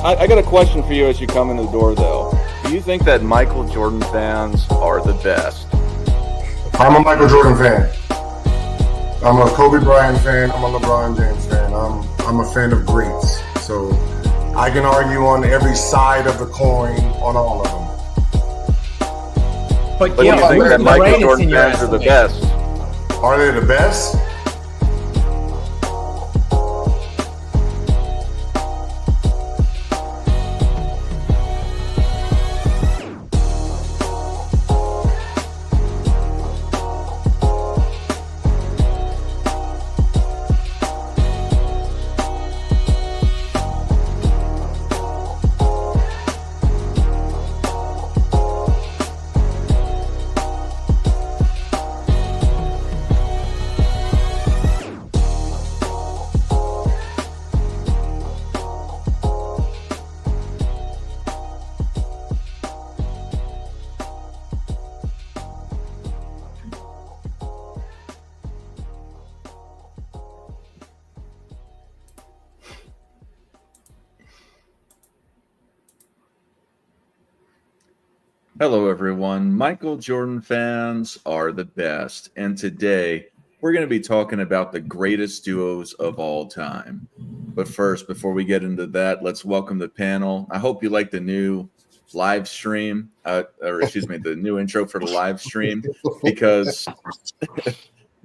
I got a question for you as you come in the door, though. Do you think that Michael Jordan fans are the best? I'm a Michael Jordan fan. I'm a Kobe Bryant fan. I'm a LeBron James fan. I'm a fan of greats. So I can argue on every side of the coin on all of them. But do you think that Michael Jordan fans are the best? Are they the best? Hello, everyone. Michael Jordan fans are the best. And today we're going to be talking about the greatest duos of all time. But first, before we get into that, let's welcome the panel. I hope you like the new live stream, the new intro for the live stream, because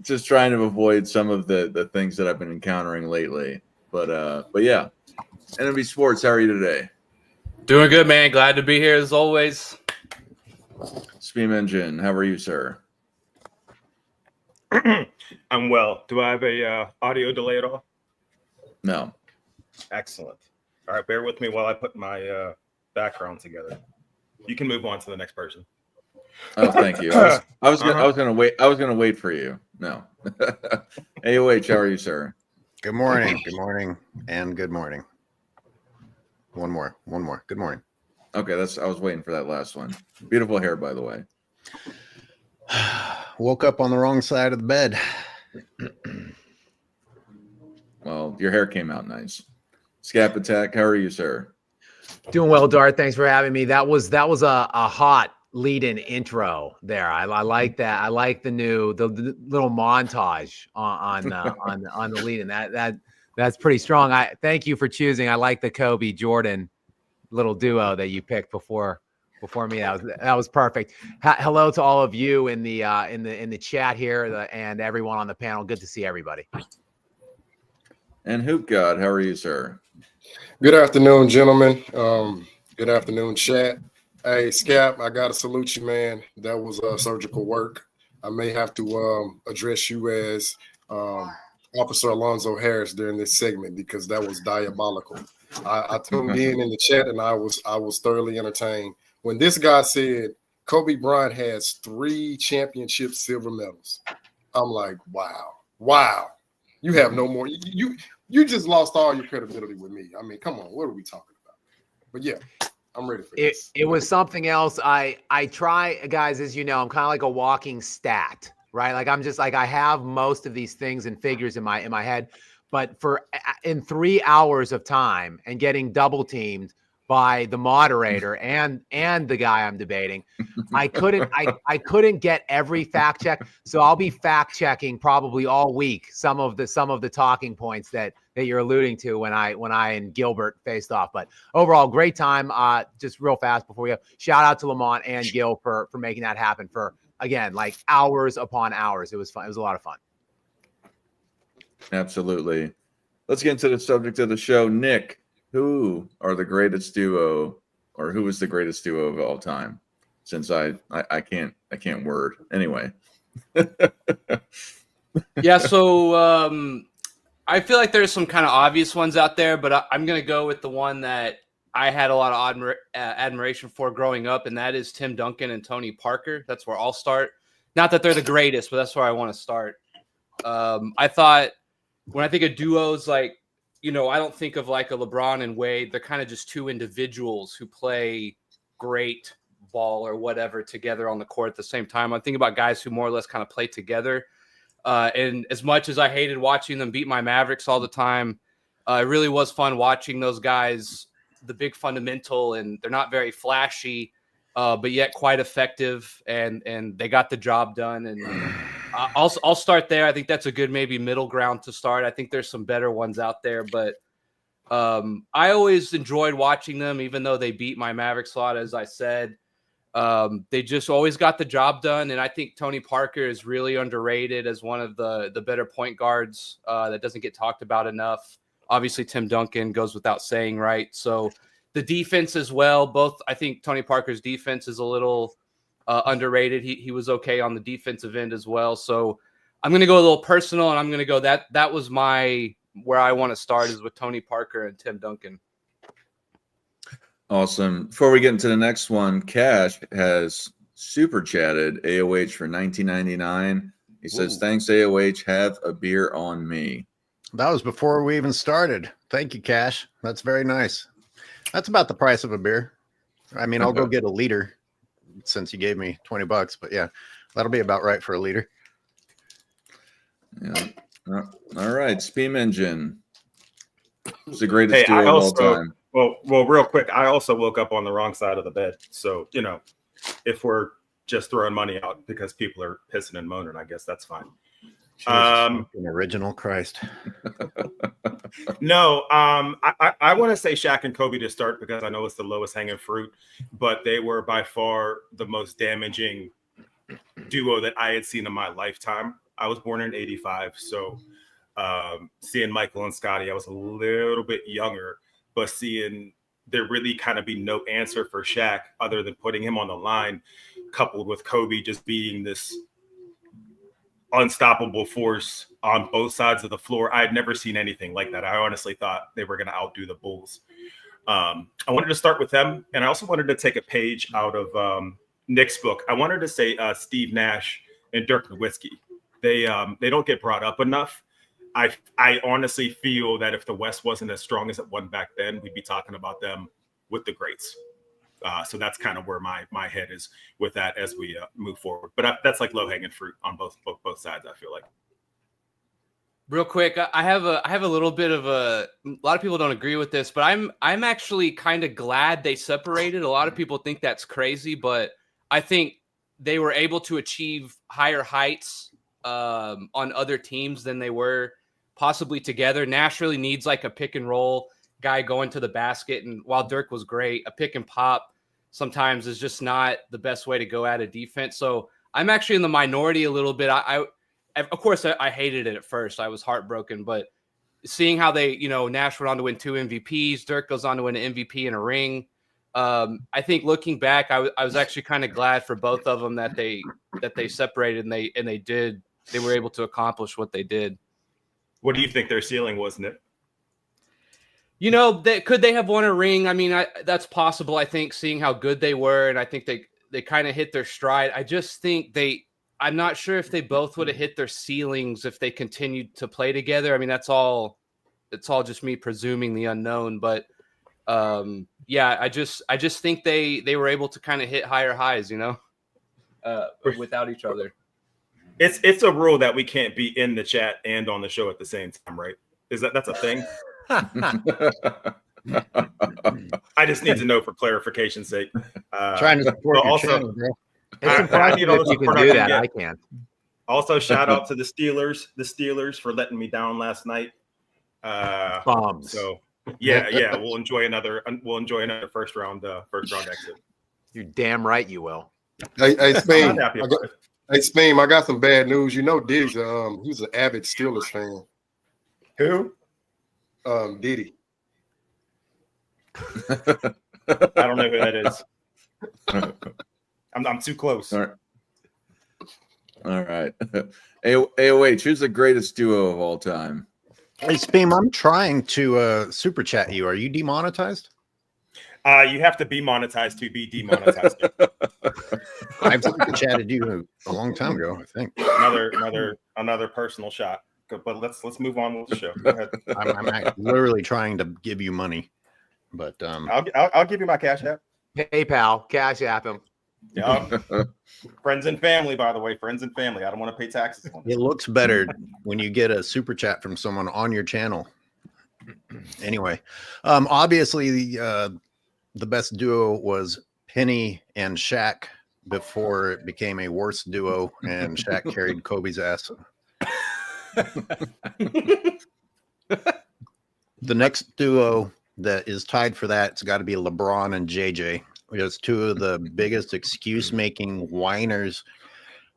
just trying to avoid some of the things that I've been encountering lately. But yeah, NMB Sports, how are you today? Doing good, man. Glad to be here as always. Steam Engine, how are you, sir? I'm well. Do I have a audio delay at all? No. Excellent. All right, bear with me while I put my background together. You can move on to the next person. Oh, thank you. I was gonna wait. I was gonna wait for you. No. AOH, how are you, sir? Good morning. Good morning. And good morning. One more. Good morning. Okay, I was waiting for that last one. Beautiful hair, by the way. Woke up on the wrong side of the bed. Well, your hair came out nice. Scap Attack, how are you, sir? Doing well, Dart. Thanks for having me. That was a hot lead-in intro there. I like that. I like the little montage on the lead-in. That's pretty strong. I thank you for choosing. I like the Kobe Jordan little duo that you picked before me. That was perfect. Hello to all of you in the chat here and everyone on the panel. Good to see everybody. And Hoop God, how are you, sir? Good afternoon, gentlemen. Good afternoon, chat. Hey, Scap, I gotta salute you, man. That was surgical work. I may have to address you as Officer Alonzo Harris during this segment because that was diabolical. I tuned in the chat and I was thoroughly entertained when this guy said Kobe Bryant has 3 championship silver medals. I'm like, wow, you have no more. You just lost all your credibility with me. I mean, come on, what are we talking about? But yeah, I'm ready for this. It was something else. I try, guys, as you know, I'm kind of like a walking stat, right? Like I'm just like I have most of these things and figures in my head. But in 3 hours of time and getting double teamed by the moderator and the guy I'm debating, I couldn't get every fact check. So I'll be fact checking probably all week some of the talking points that you're alluding to when I and Gilbert faced off. But overall, great time. Just real fast before we go, shout out to Lamont and Gil for making that happen for again like hours upon hours. It was fun. It was a lot of fun. Absolutely. Let's get into the subject of the show. Nick, who are the greatest duo, or who is the greatest duo of all time? Since I can't word anyway. Yeah, so I feel like there's some kind of obvious ones out there, but I'm gonna go with the one that I had a lot of admiration for growing up, and that is Tim Duncan and Tony Parker. That's where I'll start. Not that they're the greatest, but that's where I want to start. I thought when I think of duos, like, you know, I don't think of like a LeBron and Wade. They're kind of just two individuals who play great ball or whatever together on the court at the same time. I'm thinking about guys who more or less kind of play together. And as much as I hated watching them beat my Mavericks all the time, it really was fun watching those guys the big fundamental, and they're not very flashy, but yet quite effective, and they got the job done. And I'll start there. I think that's a good maybe middle ground to start. I think there's some better ones out there, but I always enjoyed watching them, even though they beat my Mavericks a lot, as I said. They just always got the job done, and I think Tony Parker is really underrated as one of the better point guards that doesn't get talked about enough. Obviously, Tim Duncan goes without saying, right? So the defense as well. Both, I think Tony Parker's defense is a little underrated. He was okay on the defensive end as well. So I'm going to go a little personal, and I'm going to go that was where I want to start is with Tony Parker and Tim Duncan. Awesome. Before we get into the next one, Cash has super chatted AOH for $19.99. He says, "Thanks, AOH. Have a beer on me." That was before we even started. Thank you, Cash. That's very nice. That's about the price of a beer. I mean, I'll go get a liter since you gave me $20, but yeah, that'll be about right for a liter. Yeah. All right. Steam Engine. It's the greatest duo of all time. Well, real quick, I also woke up on the wrong side of the bed. So, if we're just throwing money out because people are pissing and moaning, I guess that's fine. An original Christ. No, I want to say Shaq and Kobe to start because I know it's the lowest hanging fruit, but they were by far the most damaging duo that I had seen in my lifetime. I was born in '85, so seeing Michael and Scotty, I was a little bit younger. But seeing there really kind of be no answer for Shaq other than putting him on the line, coupled with Kobe just being this unstoppable force on both sides of the floor. I had never seen anything like that. I honestly thought they were going to outdo the Bulls. I wanted to start with them, and I also wanted to take a page out of Nick's book. I wanted to say Steve Nash and Dirk Nowitzki. They don't get brought up enough. I honestly feel that if the West wasn't as strong as it was back then, we'd be talking about them with the greats. So that's kind of where my head is with that as we move forward. But that's like low-hanging fruit on both sides, I feel like. Real quick, I have a little bit of a lot of people don't agree with this, but I'm actually kind of glad they separated. A lot of people think that's crazy, but I think they were able to achieve higher heights on other teams than they were possibly together. Nash really needs like a pick and roll guy going to the basket. And while Dirk was great, a pick and pop sometimes is just not the best way to go at a defense. So I'm actually in the minority a little bit. Of course, I hated it at first. I was heartbroken, but seeing how they, Nash went on to win 2 MVPs, Dirk goes on to win an MVP and a ring. I think looking back, I was actually kind of glad for both of them that they separated and they were able to accomplish what they did. What do you think their ceiling was, Nick? Could they have won a ring? I mean, that's possible. I think seeing how good they were, and I think they kind of hit their stride. I just think I'm not sure if they both would have hit their ceilings if they continued to play together. I mean, it's all just me presuming the unknown, but yeah, I just think they were able to kind of hit higher highs, without each other. It's a rule that we can't be in the chat and on the show at the same time, right? That's a thing? I just need to know for clarification's sake. Trying to support your also, channel, bro. It's impressive if you can do that. I can't. Also, shout out to the Steelers for letting me down last night. Bombs. So yeah, we'll enjoy another first round exit. You're damn right you will. Hey, I'm not happy about it. Speam, I got some bad news. Diddy's he's an avid Steelers fan. Who? Diddy. I don't know who that is. I'm too close. All right. AOH, who's the greatest duo of all time? Hey, Speam, I'm trying to super chat you. Are you demonetized? You have to be monetized to be demonetized. I've super chatted you a long time ago, I think. Another personal shot. But let's move on with the show. Go ahead. I'm literally trying to give you money, but I'll give you my Cash App. PayPal, Cash App him. Yeah. Friends and family, by the way. Friends and family. I don't want to pay taxes on this. It looks better when you get a super chat from someone on your channel. Anyway, obviously the best duo was Penny and Shaq before it became a worse duo, and Shaq carried Kobe's ass. The next duo that is tied for that, it's got to be LeBron and JJ. Because two of the biggest excuse-making whiners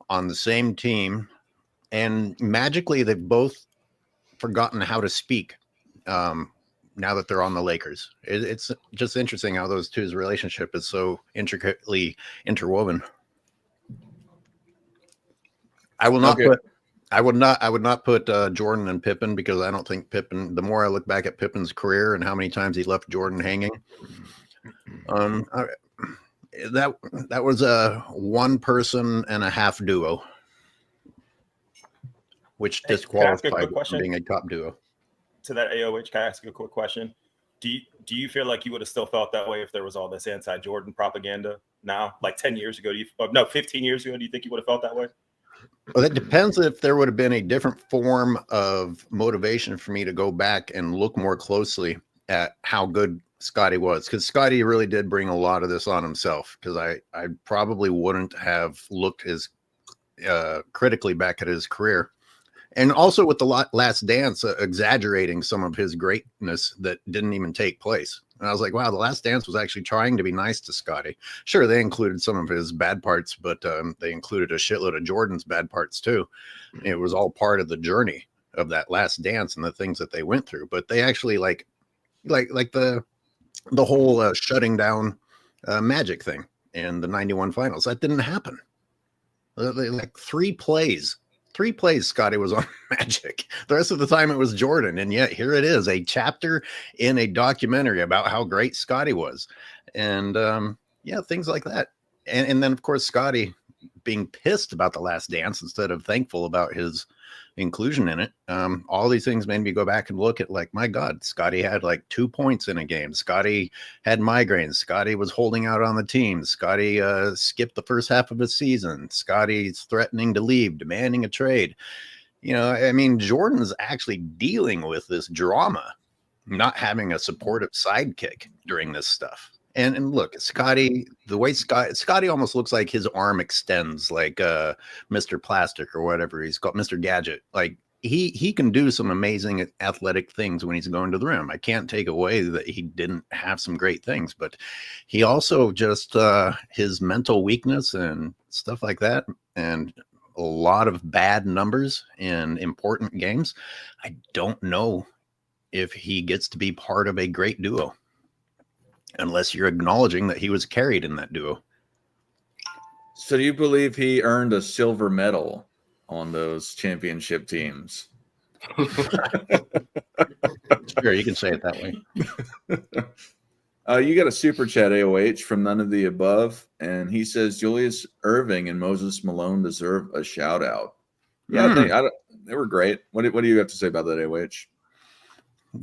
on the same team, and magically they've both forgotten how to speak now that they're on the Lakers. It's just interesting how those two's relationship is so intricately interwoven. I will not put. I would not put Jordan and Pippen, because I don't think Pippen. The more I look back at Pippen's career and how many times he left Jordan hanging, that was a 1 person and a half duo, which disqualified from being a top duo. To that AOH, can I ask you a quick question? Do you feel like you would have still felt that way if there was all this anti-Jordan propaganda now, like 10 years ago? 15 years ago, do you think you would have felt that way? Well, it depends if there would have been a different form of motivation for me to go back and look more closely at how good Scotty was, because Scotty really did bring a lot of this on himself, because I probably wouldn't have looked as critically back at his career. And also with the Last Dance, exaggerating some of his greatness that didn't even take place. And I was like, wow, the Last Dance was actually trying to be nice to Scotty. Sure, they included some of his bad parts, but they included a shitload of Jordan's bad parts too. It was all part of the journey of that Last Dance and the things that they went through. But they actually like the whole shutting down Magic thing in the 91 finals. That didn't happen. Like 3 plays Scotty was on Magic. The rest of the time it was Jordan. And yet here it is, a chapter in a documentary about how great Scotty was. And things like that. And then of course Scotty being pissed about the Last Dance instead of thankful about his inclusion in it. All these things made me go back and look at, like, my God, Scotty had like 2 points in a game. Scotty had migraines. Scotty was holding out on the team. Scotty skipped the first half of his season. Scotty's threatening to leave, demanding a trade. I mean, Jordan's actually dealing with this drama, not having a supportive sidekick during this stuff. And look, Scotty, the way Scotty almost looks like his arm extends, like Mr. Plastic or whatever he's called, Mr. Gadget. Like he can do some amazing athletic things when he's going to the rim. I can't take away that he didn't have some great things, but he also just his mental weakness and stuff like that, and a lot of bad numbers in important games. I don't know if he gets to be part of a great duo, unless you're acknowledging that he was carried in that duo. So do you believe he earned a silver medal on those championship teams? Sure, you can say it that way. You got a super chat, AOH, from None of the Above, and he says Julius Erving and Moses Malone deserve a shout out. Yeah, they were great. What do you have to say about that, AOH?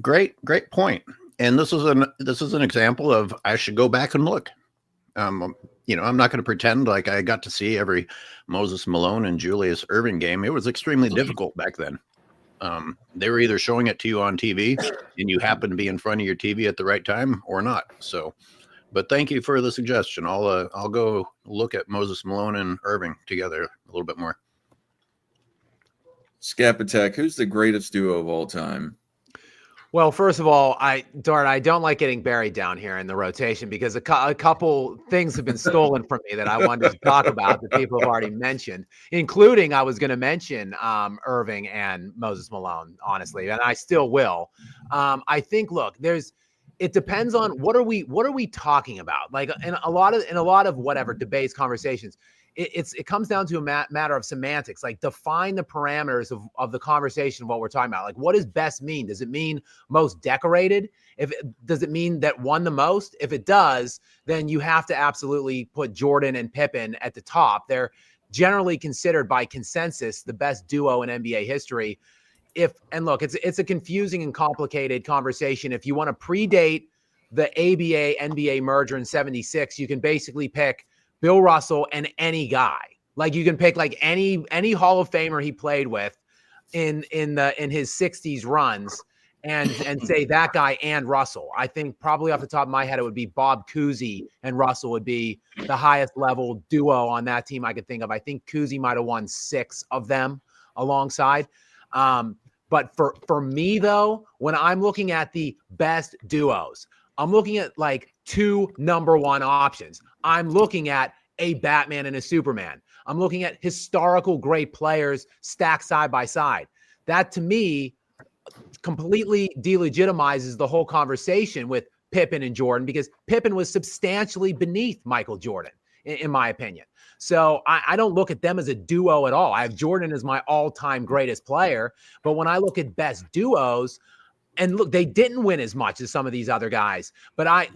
Great point. And this is an example of, I should go back and look. I'm not going to pretend like I got to see every Moses Malone and Julius Erving game. It was extremely difficult back then. They were either showing it to you on TV and you happen to be in front of your TV at the right time or not. So, but thank you for the suggestion. I'll go look at Moses Malone and Erving together a little bit more. Scap Attack, who's the greatest duo of all time? Well, first of all, I don't like getting buried down here in the rotation, because a couple things have been stolen from me that I wanted to talk about that people have already mentioned, including I was going to mention Erving and Moses Malone, honestly, and I still will. I think, look, it depends on what are we talking about? Like in a lot of whatever debates, conversations, it comes down to a matter of semantics. Like, define the parameters of the conversation, what we're talking about. Like, what does best mean? Does it mean most decorated? Does it mean that won the most? If it does, then you have to absolutely put Jordan and Pippen at the top. They're generally considered by consensus the best duo in NBA history. Look, it's a confusing and complicated conversation. If you want to predate the ABA NBA merger in '76, you can basically pick Bill Russell and any guy. Like, you can pick like any Hall of Famer he played with in his '60s runs, and say that guy and Russell. I think probably off the top of my head, it would be Bob Koozie and Russell would be the highest level duo on that team I could think of. I think Koozie might have won 6 of them alongside. But for me, though, when I'm looking at the best duos, I'm looking at like 2 number 1 options. I'm looking at a Batman and a Superman. I'm looking at historical great players stacked side by side. That, to me, completely delegitimizes the whole conversation with Pippen and Jordan, because Pippen was substantially beneath Michael Jordan, in my opinion. So I don't look at them as a duo at all. I have Jordan as my all-time greatest player, but when I look at best duos, and look, they didn't win as much as some of these other guys, but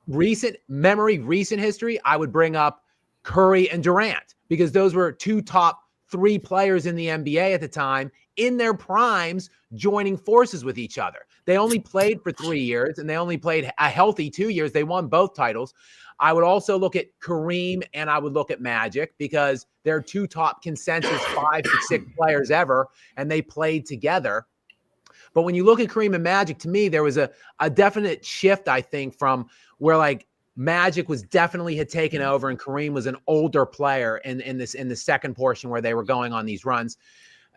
recent history, I would bring up Curry and Durant, because those were 2 top 3 players in the NBA at the time, in their primes, joining forces with each other. They only played for 3 years, and they only played a healthy 2 years. They won both titles. I would also look at Kareem, and I would look at Magic, because they're 2 top consensus 5 to 6 players ever, and they played together. But when you look at Kareem and Magic, to me, there was a definite shift, I think, from where like Magic was definitely had taken over, and Kareem was an older player in the second portion where they were going on these runs.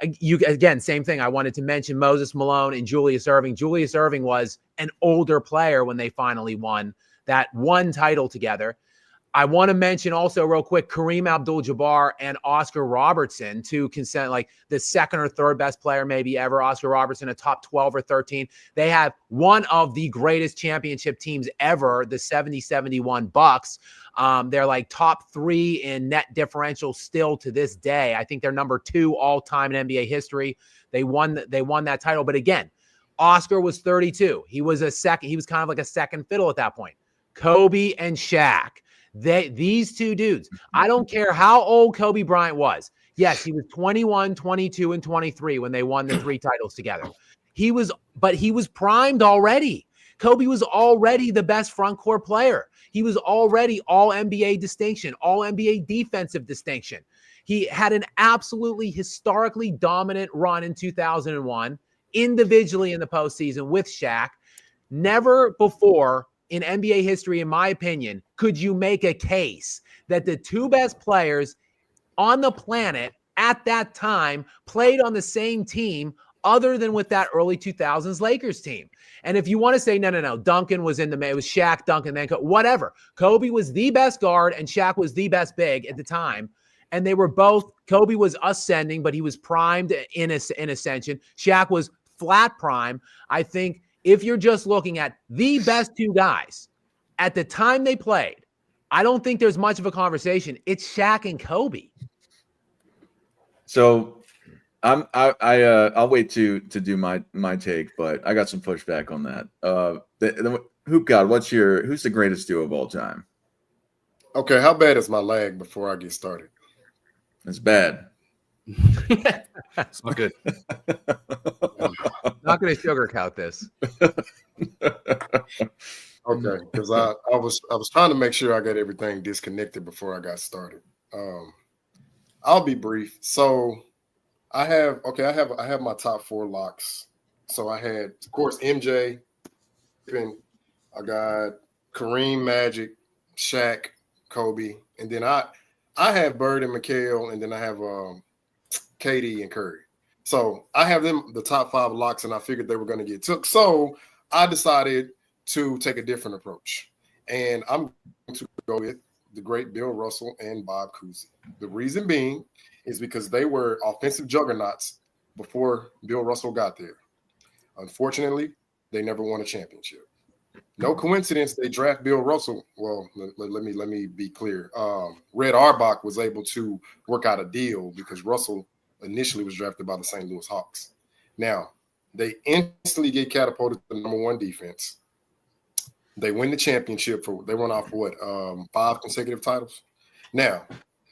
Again, same thing. I wanted to mention Moses Malone and Julius Erving. Julius Erving was an older player when they finally won that one title together. I want to mention also real quick Kareem Abdul-Jabbar and Oscar Robertson, to consent like the second or third best player maybe ever. Oscar Robertson, a top 12 or 13. They have one of the greatest championship teams ever, the 70-71 Bucks. They're like top 3 in net differential still to this day. I think they're number 2 all time in NBA history. They won that title. But again, Oscar was 32. He was kind of like a second fiddle at that point. Kobe and Shaq. These 2 dudes, I don't care how old Kobe Bryant was. Yes, he was 21, 22, and 23 when they won the 3 titles together. But he was primed already. Kobe was already the best front court player. He was already all NBA distinction, all NBA defensive distinction. He had an absolutely historically dominant run in 2001, individually in the postseason with Shaq. Never before in NBA history, in my opinion, could you make a case that the 2 best players on the planet at that time played on the same team other than with that early 2000s Lakers team? And if you want to say, no, Duncan was it was Shaq, Duncan, then whatever. Kobe was the best guard and Shaq was the best big at the time. And they were both, Kobe was ascending, but he was primed in ascension. Shaq was flat prime. I think if you're just looking at the best 2 guys at the time they played, I don't think there's much of a conversation. It's Shaq and Kobe. So I'll wait to do my take, but I got some pushback on that. Who's the greatest duo of all time? Okay, how bad is my lag before I get started? It's bad. It's not good. Not going to sugarcoat this. Okay, because I was trying to make sure I got everything disconnected before I got started. I'll be brief. So I have my top 4 locks. So I had, of course, MJ, Pippen, I got Kareem, Magic, Shaq, Kobe, and then I have Bird and McHale, and then I have KD and Curry. So I have them the top 5 locks, and I figured they were going to get took. So I decided to take a different approach, and I'm going to go with the great Bill Russell and Bob Cousy. The reason being is because they were offensive juggernauts before Bill Russell got there. Unfortunately, they never won a championship. No coincidence they draft Bill Russell. Well, let me be clear. Red Auerbach was able to work out a deal because Russell initially was drafted by the St. Louis Hawks. Now, they instantly get catapulted to the number 1 defense. They win the championship they won off 5 consecutive titles. Now,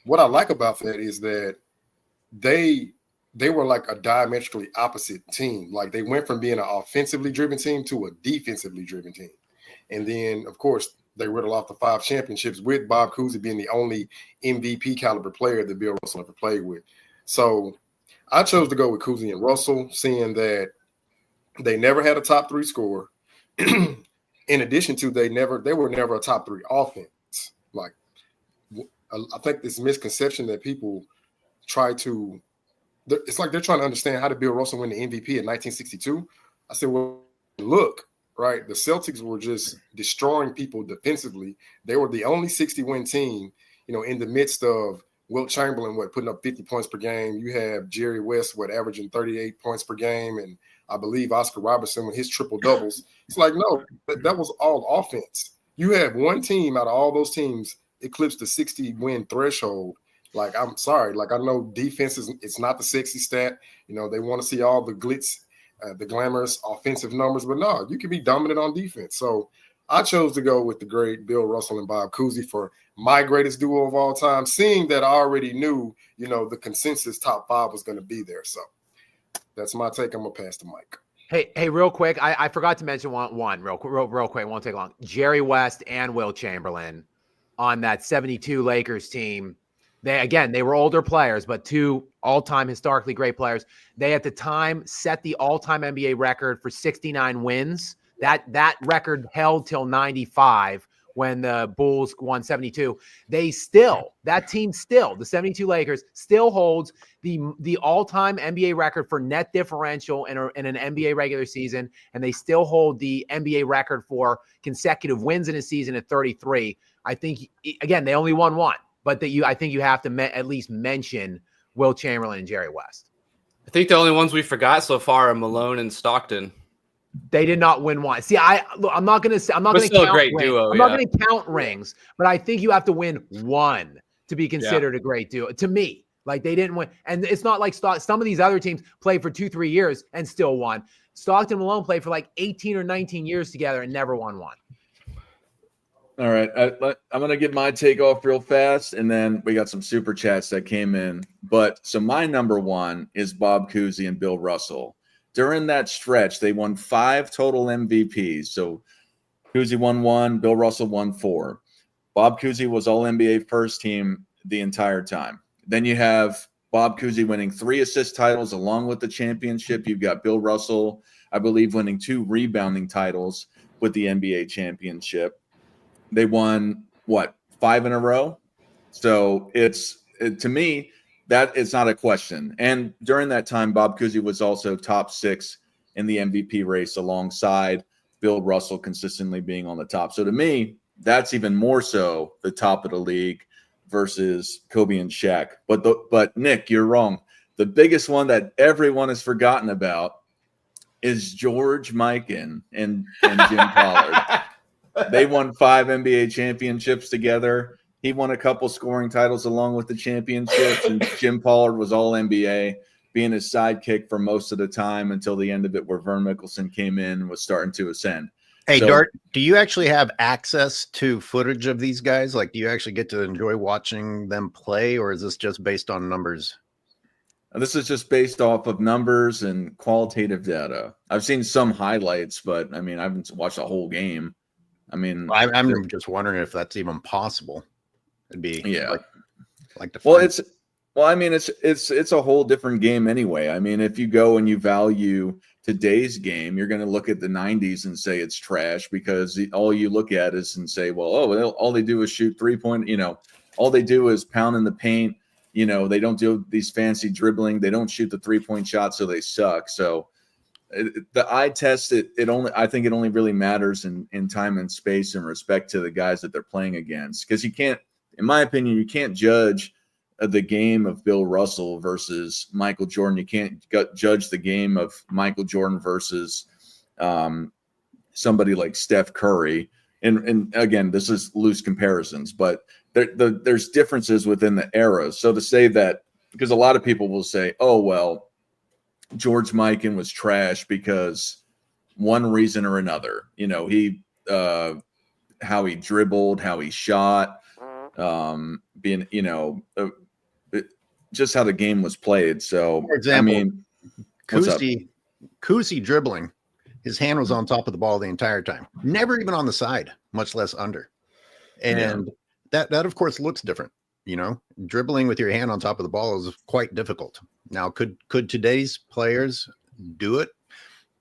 what I like about that is that they were like a diametrically opposite team. Like they went from being an offensively driven team to a defensively driven team. And then, of course, they riddle off the 5 championships with Bob Cousy being the only MVP caliber player that Bill Russell ever played with. So I chose to go with Cousy and Russell, seeing that They never had a top 3 scorer. In addition to they were never a top 3 offense. Like, I think this misconception that people try to, it's like they're trying to understand how did Bill Russell win the MVP in 1962. I said, well, look, right, the Celtics were just destroying people defensively. They were the only 60-win team, in the midst of Wilt Chamberlain, putting up 50 points per game. You have Jerry West, averaging 38 points per game, and I believe Oscar Robertson with his triple doubles. It's like, no, that was all offense. You have one team out of all those teams eclipse the 60-win threshold. Like, I'm sorry. Like, I know defense it's not the sexy stat. They want to see all the glitz, the glamorous offensive numbers, but no, you can be dominant on defense. So I chose to go with the great Bill Russell and Bob Cousy for my greatest duo of all time, seeing that I already knew, the consensus top 5 was going to be there. So that's my take. I'm going to pass the mic. Hey, real quick. I forgot to mention one real quick. It won't take long. Jerry West and Wilt Chamberlain on that 72 Lakers team. They were older players, but 2 all-time historically great players. They at the time set the all-time NBA record for 69 wins. That record held till 95 when the Bulls won 72. The 72 Lakers still holds the all-time NBA record for net differential in an NBA regular season, and they still hold the NBA record for consecutive wins in a season at 33. I think, again, they only won 1, but I think you have to at least mention Wilt Chamberlain and Jerry West. I think the only ones we forgot so far are Malone and Stockton. They did not win 1. See, I'm not going to count a great rings. duo. I'm not going to count rings, but I think you have to win 1 to be considered a great duo. To me, like, they didn't win, and it's not like some of these other teams played for 2-3 years and still won. Stockton and Malone played for like 18 or 19 years together and never won 1. All right, I'm going to get my take off real fast, and then we got some super chats that came in. So my number 1 is Bob Cousy and Bill Russell. During that stretch, they won 5 total MVPs. So Cousy won 1, Bill Russell won 4. Bob Cousy was All-NBA first team the entire time. Then you have Bob Cousy winning 3 assist titles along with the championship. You've got Bill Russell, I believe, winning 2 rebounding titles with the NBA championship. They won, 5 in a row? So to me, that is not a question. And during that time, Bob Cousy was also top 6 in the MVP race alongside Bill Russell consistently being on the top. So to me, that's even more so the top of the league versus Kobe and Shaq. But Nick, you're wrong. The biggest one that everyone has forgotten about is George Mikan and Jim Pollard. They won 5 NBA championships together. He won a couple scoring titles along with the championships, and Jim Pollard was All-NBA, being his sidekick for most of the time until the end of it, where Vern Mickelson came in and was starting to ascend. Hey, Dart, do you actually have access to footage of these guys? Like, do you actually get to enjoy watching them play, or is this just based on numbers? This is just based off of numbers and qualitative data. I've seen some highlights, but, I mean, I haven't watched a whole game. I mean, I'm just wondering if that's even possible. It'd be like the it's a whole different game anyway. I mean, if you go and you value today's game, you're going to look at the 90s and say it's trash because all you look at is and say, well, all they do is shoot 3-point, all they do is pound in the paint. They don't do these fancy dribbling. They don't shoot the 3-point shot, so they suck. So the eye test, I think it only really matters in time and space and respect to the guys that they're playing against. Because you can't, in my opinion, you can't judge the game of Bill Russell versus Michael Jordan. You can't judge the game of Michael Jordan versus somebody like Steph Curry. And again, this is loose comparisons, but there's differences within the eras. So to say that, because a lot of people will say, oh, well, George Mikan was trash because one reason or another, how he dribbled, how he shot, just how the game was played. So, for example, I mean, Koozie dribbling, his hand was on top of the ball the entire time, never even on the side, much less under. And that of course looks different. Dribbling with your hand on top of the ball is quite difficult. Now, could today's players do it?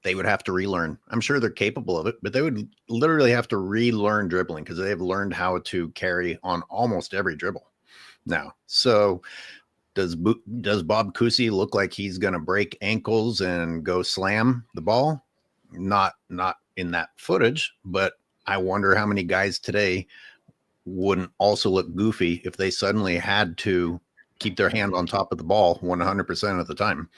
they would have to relearn. I'm sure they're capable of it, but they would literally have to relearn dribbling because they've learned how to carry on almost every dribble now. So does Bob Cousy look like he's going to break ankles and go slam the ball? Not in that footage, but I wonder how many guys today wouldn't also look goofy if they suddenly had to keep their hand on top of the ball 100% of the time.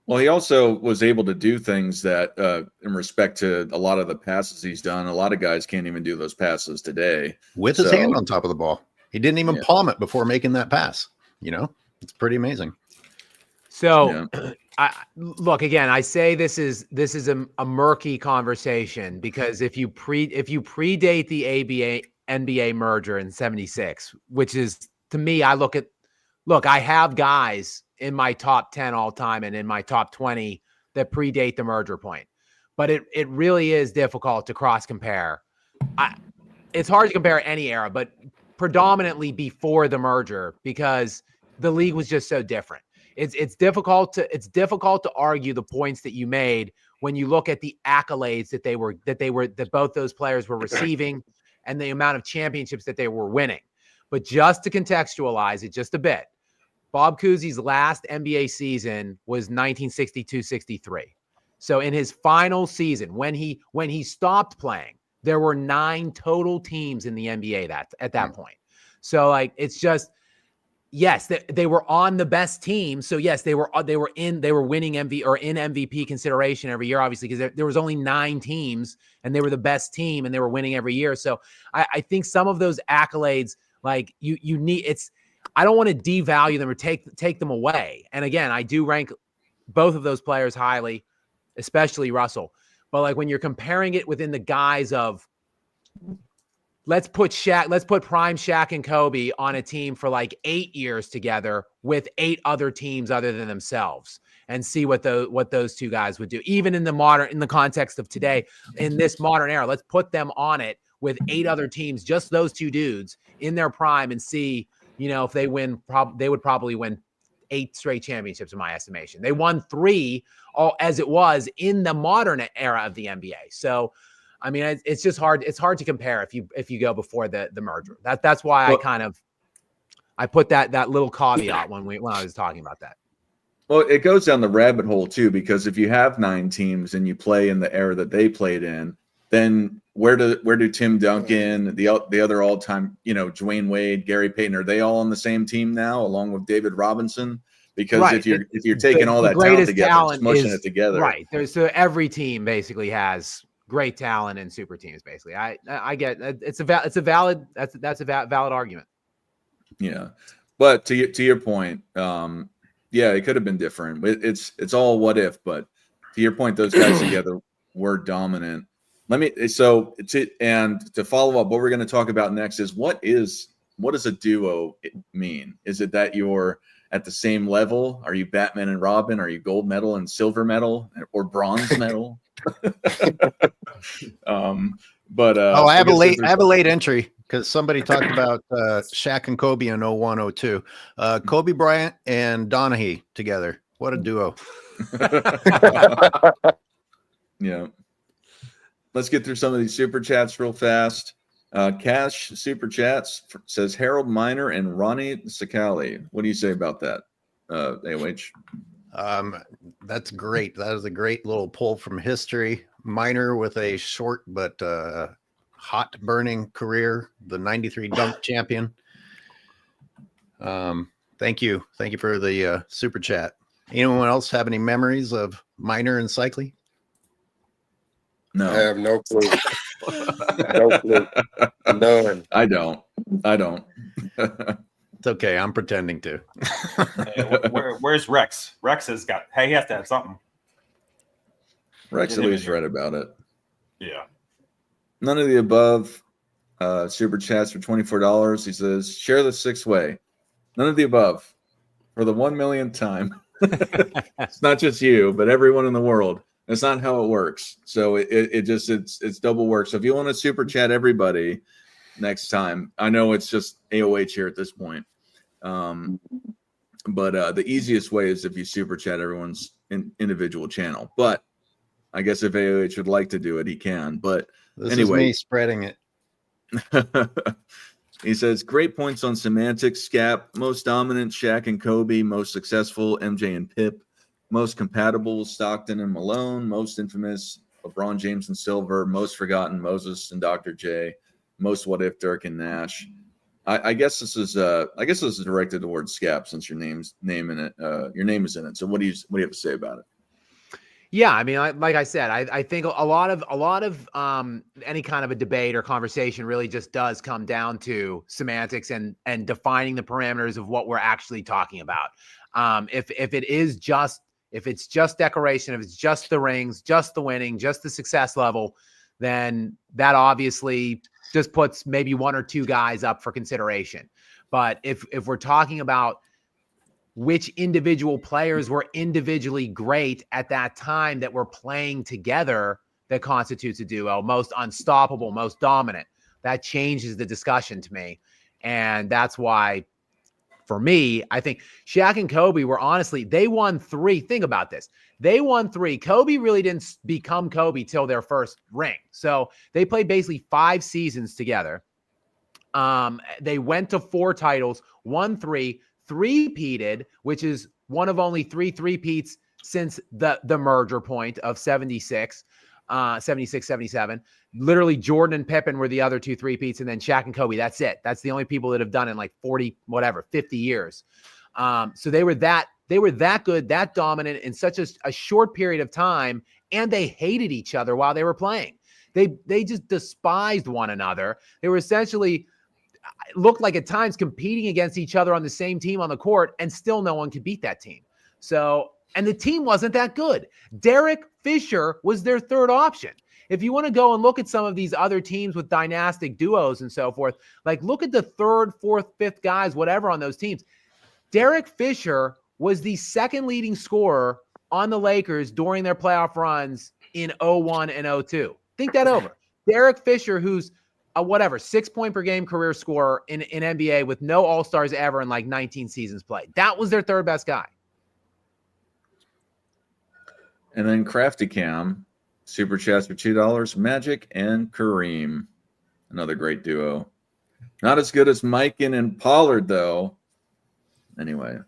Well, he also was able to do things that, in respect to a lot of the passes he's done, a lot of guys can't even do those passes today. With his hand on top of the ball. He didn't even palm it before making that pass. It's pretty amazing. So, look, again, I say this is a murky conversation because if you predate the NBA merger in '76, which is, to me, I have guys in my top 10 all time and in my top 20 that predate the merger point, but it really is difficult to cross compare. It's hard to compare any era, but predominantly before the merger because the league was just so different. It's difficult to argue the points that you made when you look at the accolades that both those players were receiving and the amount of championships that they were winning. But just to contextualize it just a bit, Bob Cousy's last NBA season was 1962-63. So in his final season, when he stopped playing, there were 9 total teams in the NBA at that point. So it's just, yes, they were on the best team. So yes, they were winning MVP consideration every year, obviously, because there was only 9 teams and they were the best team and they were winning every year. So I think some of those accolades, you need, I don't want to devalue them or take them away. And again, I do rank both of those players highly, especially Russell. But when you're comparing it within the guise of, let's put prime Shaq and Kobe on a team for 8 years together with 8 other teams other than themselves and see what those two guys would do. Even in the context of today, in this modern era, let's put them on it with 8 other teams, just those 2 dudes in their prime and see, if they win, they would probably win 8 straight championships in my estimation. They won 3 all as it was in the modern era of the NBA. So, I mean, it's just hard. It's hard to compare if you go before the merger. That's why I put that little caveat when I was talking about that. Well, it goes down the rabbit hole too, because if you have 9 teams and you play in the era that they played in, then where do Tim Duncan, the other all-time, Dwayne Wade, Gary Payton, are they all on the same team now, along with David Robinson? Because if you're taking all that talent together, smushing it together, right? So every team basically has great talent and super teams. Basically, I get it's a valid argument. Yeah, but to your point, it could have been different. It's all what if, but to your point, those guys together were dominant. To follow up, what we're going to talk about next is what does a duo mean? Is it that you're at the same level? Are you Batman and Robin? Are you gold medal and silver medal or bronze medal? I have a late entry because somebody talked about Shaq and Kobe in 01-02. Kobe Bryant and Donaghy together. What a duo. Yeah. Let's get through some of these super chats real fast. Cash super chats says Harold Miner and Ronnie Sakali. What do you say about that, AOH? That's great. That is a great little pull from history. Miner with a short but hot burning career, the 93 dunk champion. Thank you for the super chat. Anyone else have any memories of Miner and Cycling? No, I have no clue. No clue. None. I don't. It's okay. I'm pretending to. Where's Rex? Rex he has to have something. Rex at least read about it. Yeah. None of the above. Super chats for $24. He says, share the 6-way. None of the above. For the 1 millionth time. It's not just you, but everyone in the world. That's not how it works. So it's double work. So if you want to super chat everybody next time, I know it's just AOH here at this point. But the easiest way is if you super chat everyone's individual channel. But I guess if AOH would like to do it, he can. But This anyway, is me spreading it. he says, great points on semantics, Scap. Most dominant, Shaq and Kobe. Most successful, MJ and Pip. Most compatible, Stockton and Malone. Most infamous, LeBron James and Silver. Most forgotten, Moses and Dr. J. Most what if, Dirk and Nash. I guess this is directed towards Scap since your name is in it. So what do you have to say about it? Yeah, I mean, like I said, I think a lot of any kind of a debate or conversation really just does come down to semantics and defining the parameters of what we're actually talking about. If it's just decoration, if it's just the rings, just the winning, just the success level, then that obviously just puts maybe one or two guys up for consideration. But if we're talking about which individual players were individually great at that time that were playing together that constitutes a duo, most unstoppable, most dominant, that changes the discussion to me. And that's why, for me, I think Shaq and Kobe were honestly, they won 3. Think about this. They won 3. Kobe really didn't become Kobe till their first ring. So they played basically 5 seasons together. They went to 4 titles, won 3, three-peated, which is one of only 3 three-peats since the merger point of 76, 77. Literally, Jordan and Pippen were the other 2 three-peats, and then Shaq and Kobe. That's it. That's the only people that have done it in like 50 years. So they were that good, that dominant in such a short period of time, and they hated each other while they were playing. They just despised one another. They were essentially looked like at times competing against each other on the same team on the court, and still no one could beat that team. So, and the team wasn't that good. Derek Fisher was their third option. If you want to go and look at some of these other teams with dynastic duos and so forth, like look at the 3rd, 4th, 5th guys, whatever on those teams. Derek Fisher was the second leading scorer on the Lakers during their playoff runs in 01 and 02. Think that over. Derek Fisher, who's a 6-point per game career scorer in NBA with no All-Stars ever in like 19 seasons played. That was their 3rd best guy. And then Crafty Cam, super chats for $2, Magic and Kareem. Another great duo. Not as good as Mikan and Pollard, though. Anyway.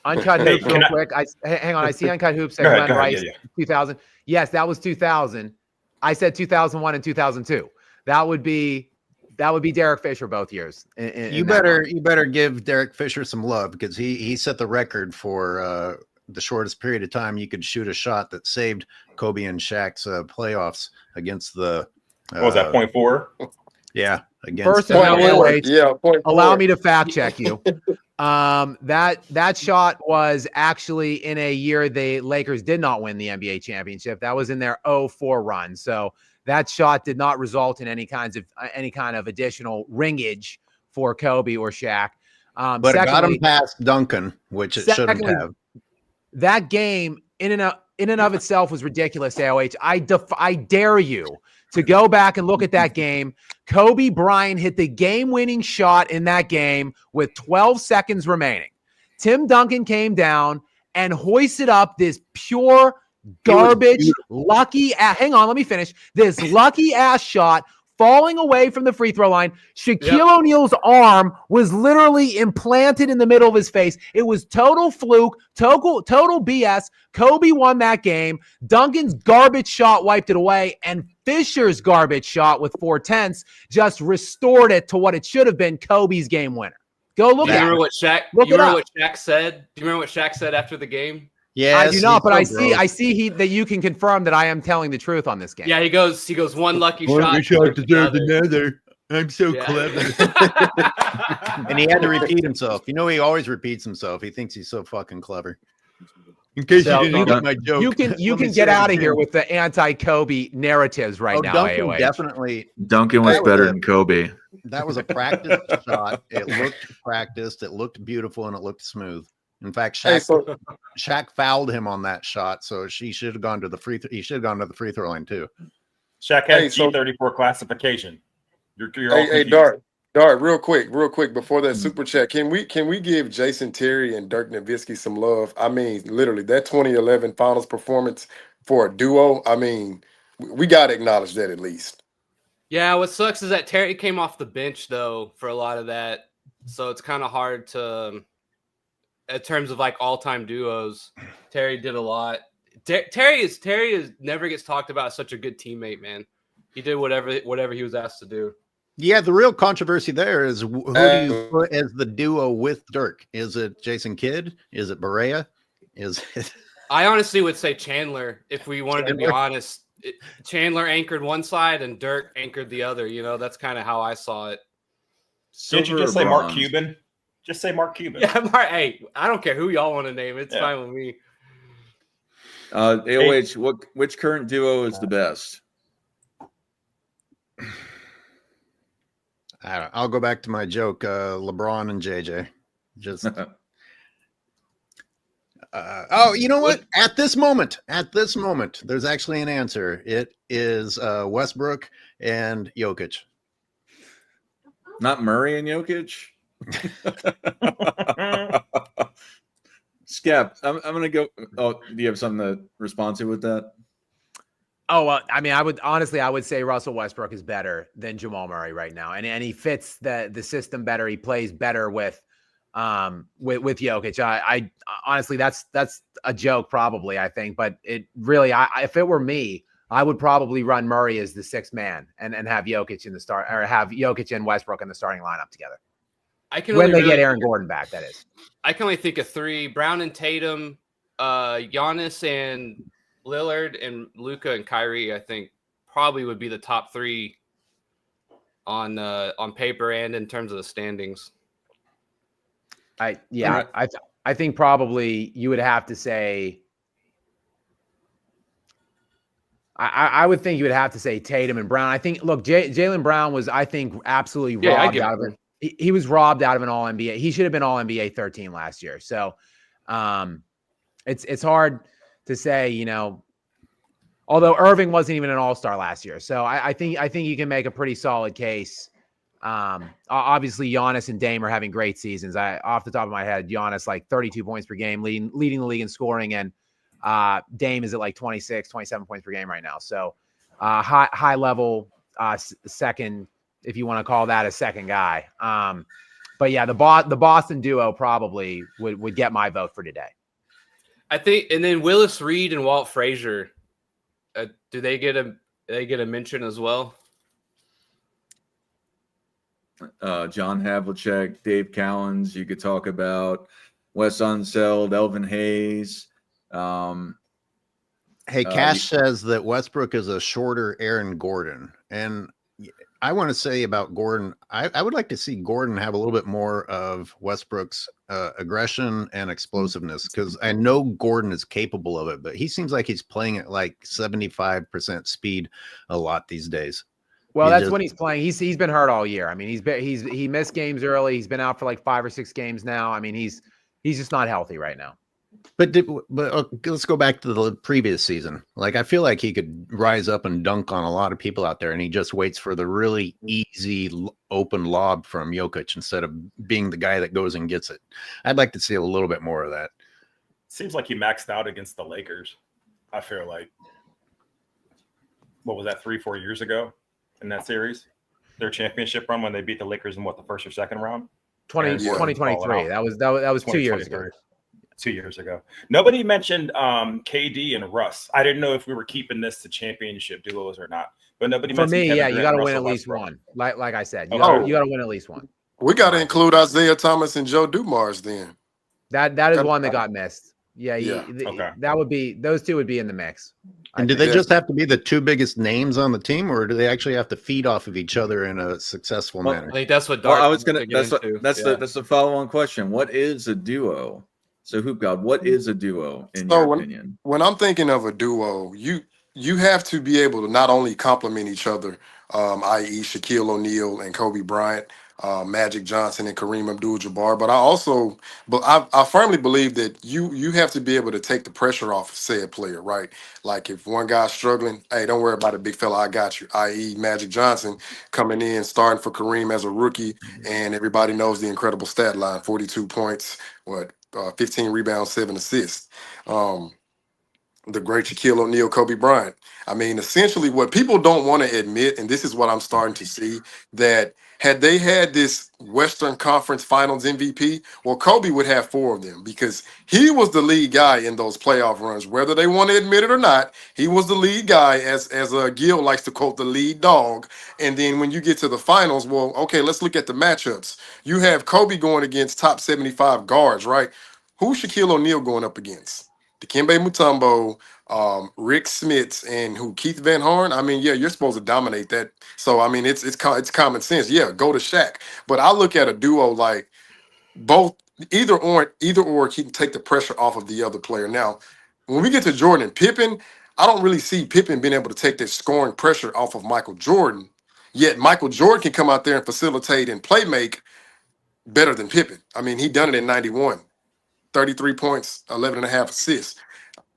Uncut Hoops, real quick. Hang on. I see Uncut Hoops saying Glenn Rice, 2000. Yes, that was 2000. I said 2001 and 2002. That would be Derek Fisher both years. You better give Derek Fisher some love, because he set the record for the shortest period of time you could shoot a shot that saved Kobe and Shaq's playoffs against the. What was that, 0.4? Yeah. Against First of all, allow me to fact check you. That shot was actually in a year the Lakers did not win the NBA championship. That was in their 04 run. So that shot did not result in any kind of additional ringage for Kobe or Shaq. But it got him past Duncan, which it shouldn't have. That game in and of itself was ridiculous, AOH. I dare you to go back and look at that game. Kobe Bryant hit the game-winning shot in that game with 12 seconds remaining. Tim Duncan came down and hoisted up this pure garbage, hang on, let me finish. This lucky ass shot falling away from the free throw line. Shaquille O'Neal's arm was literally implanted in the middle of his face. It was total fluke, total BS. Kobe won that game. Duncan's garbage shot wiped it away, and Fisher's garbage shot with 4/10 just restored it to what it should have been, Kobe's game winner. Go look at it. Remember what Shaq said? Do you remember what Shaq said after the game? Yeah, I do not, but I see that you can confirm that I am telling the truth on this game. Yeah, he goes one lucky shot deserved another. I'm so clever. And he had to repeat himself. You know, he always repeats himself. He thinks he's so fucking clever. In case you didn't get my joke, you can get out of here with the anti-Kobe narratives right now. Duncan AOH. Definitely. Duncan was better than Kobe. That was a practice shot. It looked practiced. It looked beautiful, and it looked smooth. In fact, Shaq fouled him on that shot, so he should have gone to the free throw line too. Shaq had G34 classification. You're all Hey, Dart. All right, real quick, before that super chat, can we give Jason Terry and Dirk Nowitzki some love? I mean, literally, that 2011 Finals performance for a duo. I mean, we got to acknowledge that at least. Yeah, what sucks is that Terry came off the bench though for a lot of that, so it's kind of hard to, in terms of like all-time duos. Terry did a lot. Terry is never gets talked about as such a good teammate, man. He did whatever he was asked to do. Yeah, the real controversy there is who do you put as the duo with Dirk? Is it Jason Kidd? Is it Barea? Is it? I honestly would say Chandler, if we wanted to be honest. Chandler anchored one side and Dirk anchored the other. You know, that's kind of how I saw it. Did you just say Mark Cuban? Just say Mark Cuban. Yeah, hey, I don't care who y'all want to name. It's fine with me. AOH, which current duo is the best? I'll go back to my joke, LeBron and JJ. Just oh, you know what? At this moment, there's actually an answer. It is Westbrook and Jokic. Not Murray and Jokic? Scap, I'm going to go. Oh, do you have something to respond to with that? Oh, I mean, I would say Russell Westbrook is better than Jamal Murray right now, and he fits the system better. He plays better with Jokic. I honestly, that's a joke, probably. I think, but it really, if it were me, I would probably run Murray as the sixth man and have Jokic in the start, or have Jokic and Westbrook in the starting lineup together. When they get Aaron Gordon back, that is. I can only think of three: Brown and Tatum, Giannis and Lillard, and Luka and Kyrie. I think probably would be the top three on paper and in terms of the standings. I think probably you would have to say. I would think you would have to say Tatum and Brown. I think, look, Jaylen Brown was, I think, absolutely robbed out of it. He was robbed out of an All-NBA. He should have been All-NBA 13 last year. So it's hard to say, you know, although Irving wasn't even an All-Star last year. So I think you can make a pretty solid case. Obviously, Giannis and Dame are having great seasons. Off the top of my head, Giannis like 32 points per game, leading the league in scoring, and Dame is at like 26, 27 points per game right now. So high level second, if you want to call that a second guy. But yeah, the Boston duo probably would get my vote for today. I think, and then Willis Reed and Walt Frazier, do they get a mention as well? John Havlicek, Dave Cowens. You could talk about Wes Unseld, Elvin Hayes. Hey, Cash says that Westbrook is a shorter Aaron Gordon, and I want to say about Gordon, I would like to see Gordon have a little bit more of Westbrook's aggression and explosiveness, because I know Gordon is capable of it, but he seems like he's playing at like 75% speed a lot these days. Well, that's when he's playing. He's been hurt all year. I mean, he missed games early. He's been out for like 5 or 6 games now. I mean, he's just not healthy right now. But let's go back to the previous season. Like, I feel like he could rise up and dunk on a lot of people out there, and he just waits for the really easy open lob from Jokic instead of being the guy that goes and gets it. I'd like to see a little bit more of that. Seems like he maxed out against the Lakers. I feel like, what was that, 3-4 years ago in that series? Their championship run when they beat the Lakers in the first or second round? 2023. That was 2 years ago. 2 years ago. Nobody mentioned KD and Russ. I didn't know if we were keeping this to championship duos or not. But nobody mentioned Kevin Durant, you got to win at least one. Like I said, you got to win at least one. We got to include Isaiah Thomas and Joe Dumars then. That is one that got missed. That would be, those two would be in the mix. And do they just have to be the two biggest names on the team, or do they actually have to feed off of each other in a successful manner? I think that's what I was gonna. That's the follow-on question. What is a duo? So, Hoop God, what is a duo in your opinion? When I'm thinking of a duo, you have to be able to not only complement each other, i.e. Shaquille O'Neal and Kobe Bryant, Magic Johnson and Kareem Abdul-Jabbar. But I firmly believe that you have to be able to take the pressure off of said player, right? Like if one guy's struggling, hey, don't worry about it, big fella, I got you. I.e. Magic Johnson coming in, starting for Kareem as a rookie, and everybody knows the incredible stat line: 42 points, 15 rebounds, 7 assists. The great Shaquille O'Neal, Kobe Bryant. I mean, essentially, what people don't want to admit, and this is what I'm starting to see, that had they had this Western Conference Finals MVP, well, Kobe would have 4 of them because he was the lead guy in those playoff runs. Whether they want to admit it or not, he was the lead guy, as Gil likes to quote, the lead dog. And then when you get to the finals, well, okay, let's look at the matchups. You have Kobe going against top 75 guards, right? Who's Shaquille O'Neal going up against? Dikembe Mutombo, Rick Smits, and Keith Van Horn. I mean, yeah, you're supposed to dominate that. So I mean, it's common sense. Yeah, go to Shaq. But I look at a duo like both either or can take the pressure off of the other player. Now, when we get to Jordan and Pippen, I don't really see Pippen being able to take that scoring pressure off of Michael Jordan. Yet Michael Jordan can come out there and facilitate and play make better than Pippen. I mean, he done it in 91. 33 points, 11 and a half assists.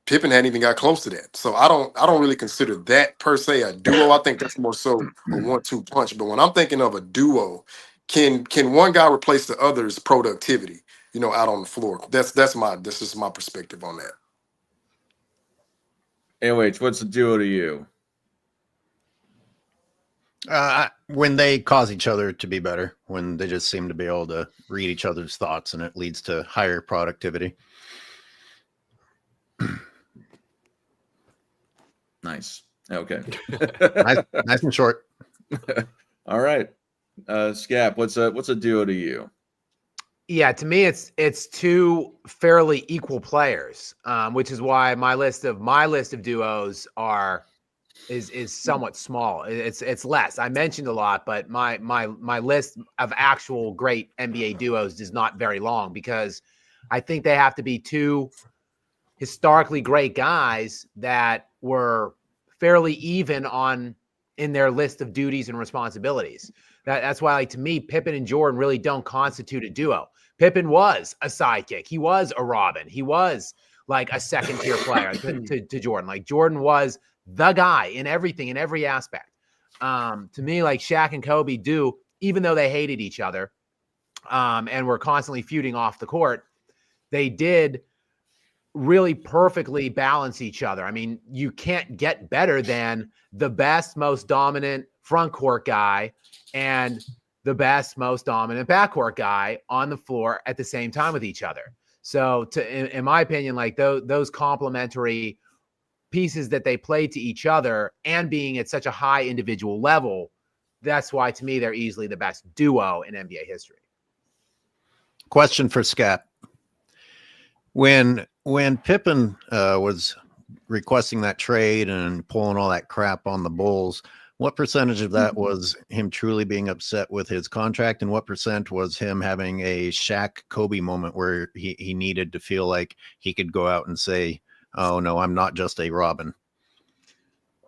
Pippen hadn't even got close to that. So I don't really consider that per se a duo. I think that's more so a 1-2 punch. But when I'm thinking of a duo, can one guy replace the other's productivity, out on the floor? This is my perspective on that. AOH, what's the duo to you? When they cause each other to be better, when they just seem to be able to read each other's thoughts, and it leads to higher productivity. Nice. Okay. nice and short. All right. Scap, what's a duo to you? Yeah, to me, it's 2 fairly equal players, which is why my list of duos is somewhat small. It's less. I mentioned a lot, but my list of actual great NBA duos is not very long because I think they have to be 2 historically great guys that were fairly even in their list of duties and responsibilities. That's why, like, to me, Pippen and Jordan really don't constitute a duo. Pippen was a sidekick. He was a Robin. He was like a second tier player to Jordan. Like, Jordan was the guy in everything, in every aspect. To me, like, Shaq and Kobe do, even though they hated each other and were constantly feuding off the court, they did really perfectly balance each other. I mean, you can't get better than the best, most dominant front court guy and the best, most dominant backcourt guy on the floor at the same time with each other. So in my opinion, like those complementary pieces that they play to each other and being at such a high individual level, that's why to me, they're easily the best duo in NBA history. Question for Scap. When Pippen was requesting that trade and pulling all that crap on the Bulls, what percentage of that was him truly being upset with his contract, and what percent was him having a Shaq Kobe moment where he needed to feel like he could go out and say, "Oh no, I'm not just a Robin"?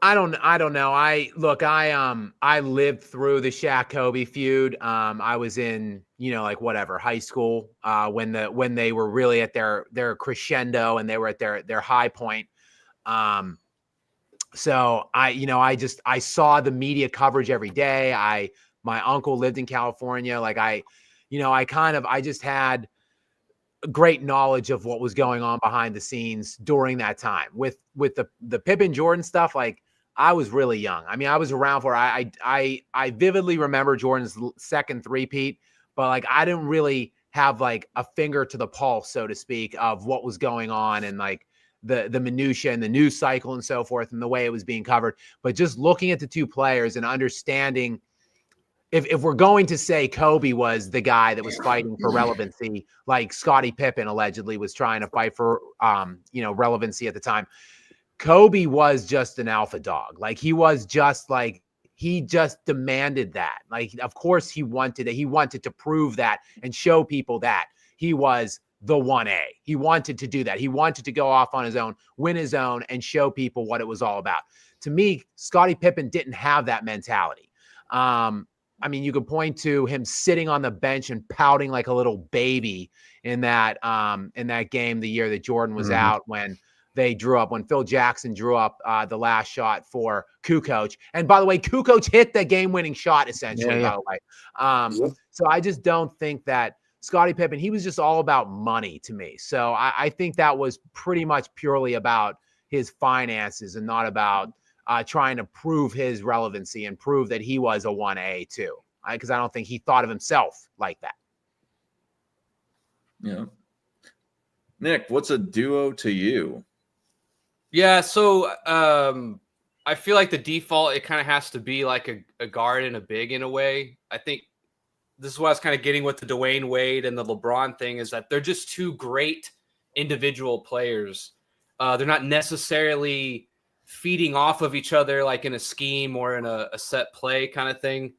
I don't know. I lived through the Shaq Kobe feud. I was in, high school, when they were really at their crescendo and they were at their high point. So I saw the media coverage every day. My uncle lived in California. I just had great knowledge of what was going on behind the scenes during that time with the Pippen Jordan stuff. Like, I was really young. I mean, I was around for, I vividly remember Jordan's second three-peat, but like, I didn't really have like a finger to the pulse, so to speak, of what was going on and like the minutia and the news cycle and so forth and the way it was being covered. But just looking at the two players and understanding, if we're going to say Kobe was the guy that was fighting for relevancy, like Scottie Pippen allegedly was trying to fight for, relevancy at the time, Kobe was just an alpha dog. Like, he was just like, he just demanded that. Like, of course he wanted it. He wanted to prove that and show people that he was the 1A. He wanted to do that. He wanted to go off on his own, win his own, and show people what it was all about. To me, Scottie Pippen didn't have that mentality. I mean, you could point to him sitting on the bench and pouting like a little baby in that game the year that Jordan was out when Phil Jackson drew up the last shot for Kukoc. And by the way, Kukoc hit the game-winning shot essentially, by the way. So I just don't think that Scottie Pippen, he was just all about money to me. So I think that was pretty much purely about his finances and not about trying to prove his relevancy and prove that he was a 1A too. Because I don't think he thought of himself like that. Yeah. Nick, what's a duo to you? Yeah, so I feel like the default, it kind of has to be like a guard and a big in a way. I think this is what I was kind of getting with the Dwayne Wade and the LeBron thing, is that they're just two great individual players. They're not necessarily feeding off of each other like in a scheme or in a set play kind of thing.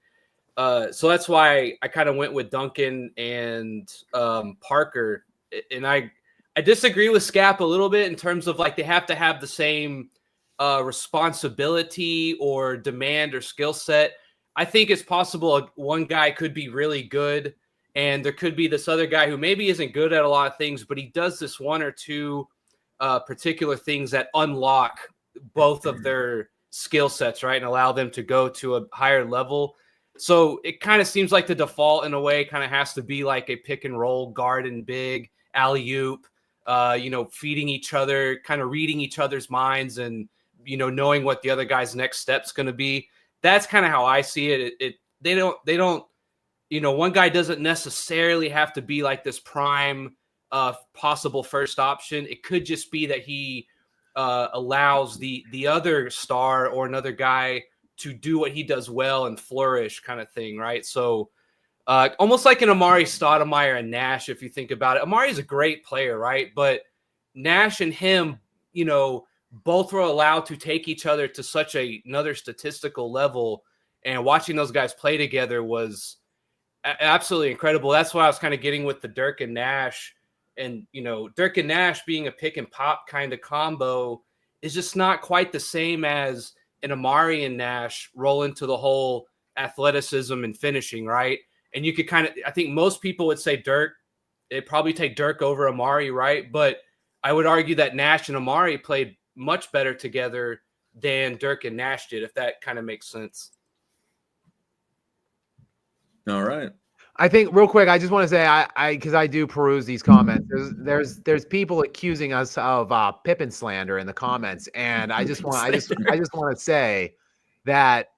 So that's why I kind of went with Duncan and Parker. And I disagree with Scap a little bit in terms of like they have to have the same responsibility or demand or skill set. I think it's possible one guy could be really good and there could be this other guy who maybe isn't good at a lot of things, but he does this one or two particular things that unlock both of their skill sets, right? And allow them to go to a higher level. So it kind of seems like the default in a way kind of has to be like a pick and roll guard and big alley-oop, feeding each other, kind of reading each other's minds and, knowing what the other guy's next step's going to be. That's kind of how I see it. They don't, one guy doesn't necessarily have to be like this prime possible first option. It could just be that he allows the other star or another guy to do what he does well and flourish kind of thing, right? So almost like an Amari Stoudemire and Nash, if you think about it. Amari's a great player, right? But Nash and him, both were allowed to take each other to such another statistical level, and watching those guys play together was absolutely incredible. That's why I was kind of getting with the Dirk and Nash, and Dirk and Nash being a pick and pop kind of combo is just not quite the same as an Amari and Nash roll into the whole athleticism and finishing, right? And you could I think most people would say Dirk, they'd probably take Dirk over Amari, right? But I would argue that Nash and Amari played much better together than Dirk and Nash did, if that kind of makes sense. All right. I think real quick, I just want to say because I do peruse these comments. There's people accusing us of Pippen slander in the comments, and I just want to say that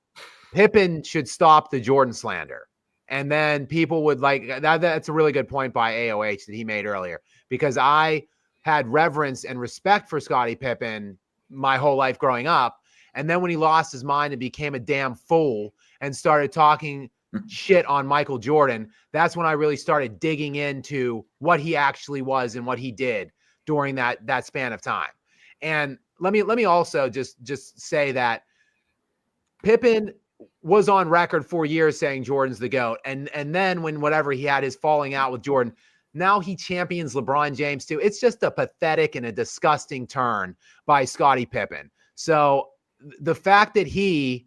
Pippen should stop the Jordan slander. And then people would like that. That's a really good point by AOH that he made earlier, because I had reverence and respect for Scottie Pippen my whole life growing up. And then when he lost his mind and became a damn fool and started talking shit on Michael Jordan, that's when I really started digging into what he actually was and what he did during that span of time. And let me also just say that Pippen was on record for years saying Jordan's the GOAT. And then when whatever he had his falling out with Jordan, now he champions LeBron James too. It's just a pathetic and a disgusting turn by Scottie Pippen. So the fact that he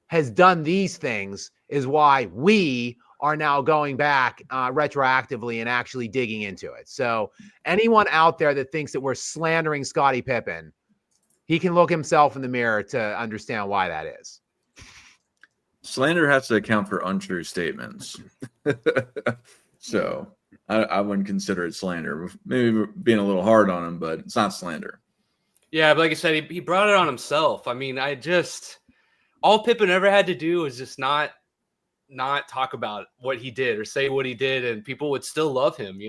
has done these things is why we are now going back retroactively and actually digging into it. So anyone out there that thinks that we're slandering Scottie Pippen, he can look himself in the mirror to understand why that is. Slander has to account for untrue statements. So I wouldn't consider it slander. Maybe being a little hard on him, but it's not slander. Yeah, but like I said, he brought it on himself. I mean, all Pippen ever had to do was just not talk about what he did or say what he did, and people would still love him,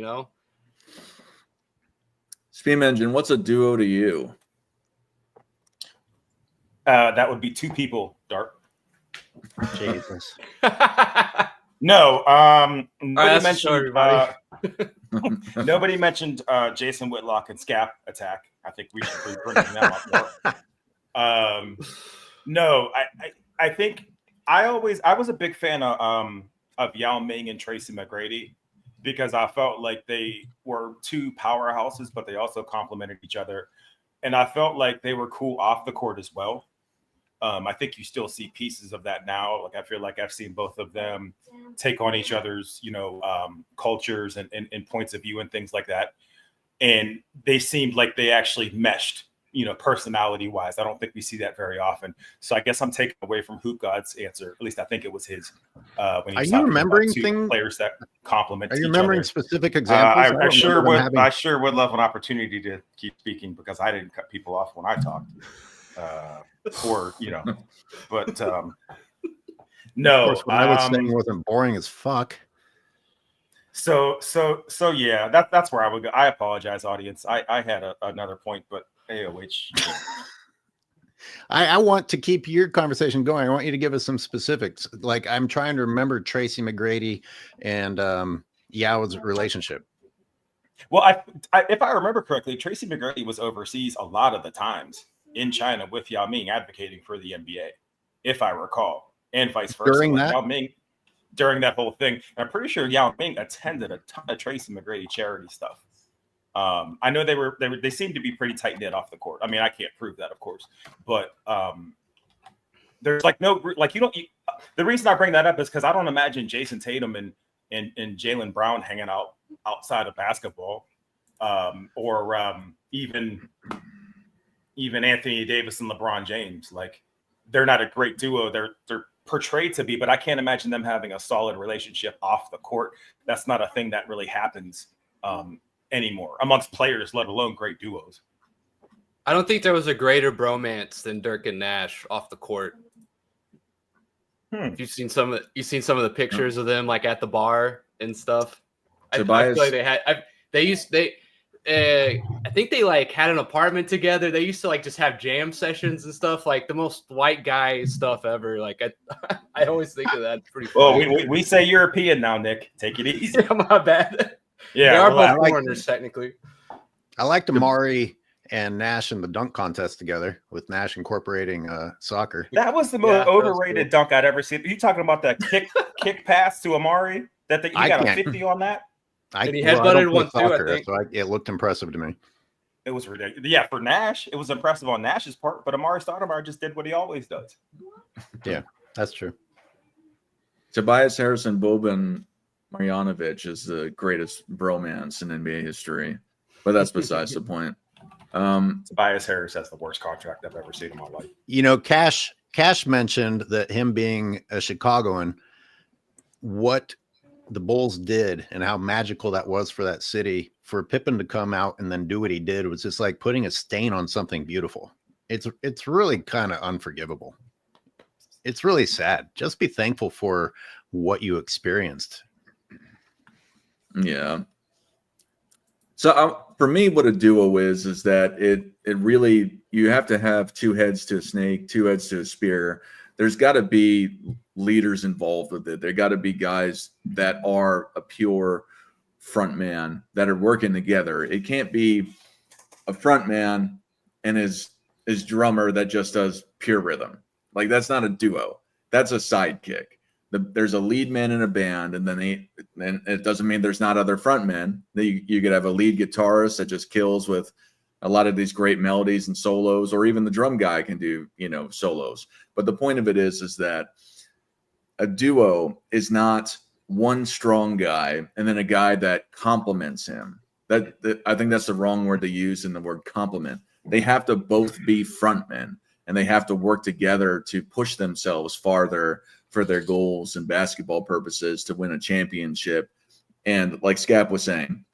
Steam Engine, what's a duo to you? That would be two people, Dark. Jesus. No, nobody mentioned nobody mentioned Jason Whitlock and Scap Attack. I think we should be bringing them up more. No, I think I was a big fan of Yao Ming and Tracy McGrady, because I felt like they were two powerhouses, but they also complemented each other, and I felt like they were cool off the court as well. I think you still see pieces of that now. Like I feel like I've seen both of them take on each other's, cultures and points of view and things like that. And they seemed like they actually meshed, personality wise. I don't think we see that very often. So I guess I'm taking away from Hoop God's answer. At least I think it was his. When he was Are you talking remembering about two things? players that complement Are you each remembering other. specific examples? I sure would. I sure would love an opportunity to keep speaking because I didn't cut people off when I talked. But no. Of course, what I was saying wasn't boring as fuck. So yeah, that's where I would go. I apologize, audience. I had another point, but AOH. I want to keep your conversation going. I want you to give us some specifics. Like I'm trying to remember Tracy McGrady and Yao's relationship. Well, if I remember correctly, Tracy McGrady was overseas a lot of the times in China with Yao Ming advocating for the NBA, if I recall, and vice versa. During that? Yao Ming, during that whole thing, and I'm pretty sure Yao Ming attended a ton of Tracy McGrady charity stuff. I know they seem to be pretty tight knit off the court. I mean, I can't prove that, of course, but there's the reason I bring that up is because I don't imagine Jason Tatum and Jaylen Brown hanging out outside of basketball, or even Anthony Davis and LeBron James. Like they're not a great duo. They're portrayed to be, but I can't imagine them having a solid relationship off the court. That's not a thing that really happens anymore amongst players, let alone great duos. I don't think there was a greater bromance than Dirk and Nash off the court. You've seen some of the pictures of them like at the bar and stuff. I feel like they had. I think they like had an apartment together. They used to like just have jam sessions and stuff, like the most white guy stuff ever. Like I always think of that. Pretty funny. Well, we say European now, Nick. Take it easy. My bad. Yeah, they are both like foreigners technically. I liked Amari and Nash in the dunk contest together, with Nash incorporating soccer. That was the most overrated dunk I'd ever seen. Are you talking about that kick pass to Amari? He got a 50 on that? And he headbutted one too, I think. So it looked impressive to me. It was ridiculous. Yeah, for Nash, it was impressive on Nash's part, but Amari Stoudemire just did what he always does. Yeah, that's true. Tobias Harris and Boban Marjanovic is the greatest bromance in NBA history, but that's besides the point. Tobias Harris has the worst contract I've ever seen in my life. You know, Cash mentioned that him being a Chicagoan, what the Bulls did and how magical that was for that city. For Pippen to come out and then do what he did was just like putting a stain on something beautiful. It's really kind of unforgivable. It's really sad. Just be thankful for what you experienced. Yeah. So for me, what a duo is that it really, you have to have two heads to a snake, two heads to a spear. There's got to be leaders involved with it. There got to be guys that are a pure front man that are working together. It can't be a front man and his drummer that just does pure rhythm. Like that's not a duo. That's a sidekick. There's a lead man in a band, and then it doesn't mean there's not other front men. You could have a lead guitarist that just kills with a lot of these great melodies and solos, or even the drum guy can do, solos. But the point of it is that a duo is not one strong guy and then a guy that complements him. That I think that's the wrong word to use in the word complement. They have to both be frontmen, and they have to work together to push themselves farther for their goals and basketball purposes to win a championship. And like Scap was saying,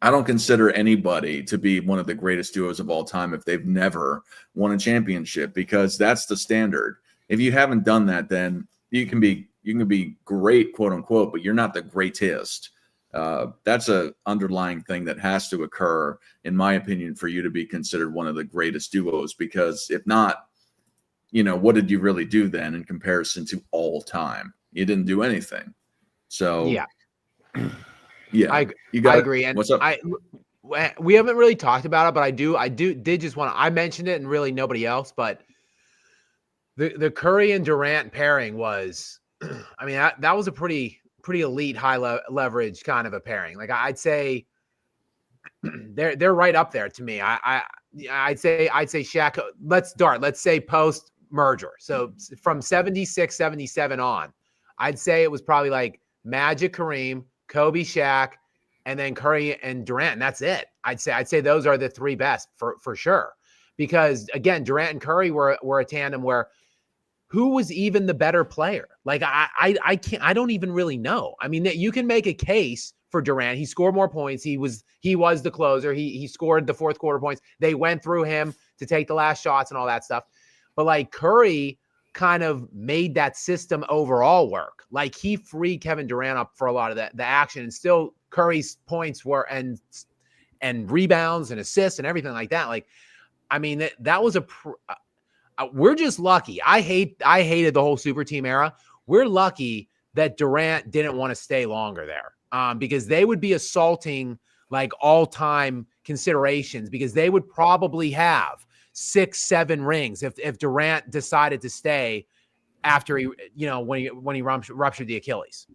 I don't consider anybody to be one of the greatest duos of all time if they've never won a championship, because that's the standard. If you haven't done that, then you can be great, quote unquote, but you're not the greatest. That's a underlying thing that has to occur, in my opinion, for you to be considered one of the greatest duos, because if not, what did you really do then in comparison to all time? You didn't do anything. So yeah, I agree. And what's up? We haven't really talked about it, but I did just want to, I mentioned it and really nobody else, but the Curry and Durant pairing was, I mean, that was a pretty elite high leverage kind of a pairing. Like I'd say they're right up there to me. I'd say Shaq, let's say post merger. So from 76, 77 on, I'd say it was probably like Magic, Kareem, Kobe, Shaq, and then Curry and Durant. And that's it. I'd say those are the three best for sure. Because again, Durant and Curry were a tandem where who was even the better player? Like I don't even really know. I mean, you can make a case for Durant. He scored more points. He was the closer. He scored the fourth quarter points. They went through him to take the last shots and all that stuff. But like Curry kind of made that system overall work. Like he freed Kevin Durant up for a lot of the action, and still Curry's points were and rebounds and assists and everything like that. Like, I mean, that was we're just lucky. I hated the whole super team era. We're lucky that Durant didn't want to stay longer there, because they would be assaulting like all-time considerations, because they would probably have 6-7 rings if Durant decided to stay after when he ruptured the Achilles.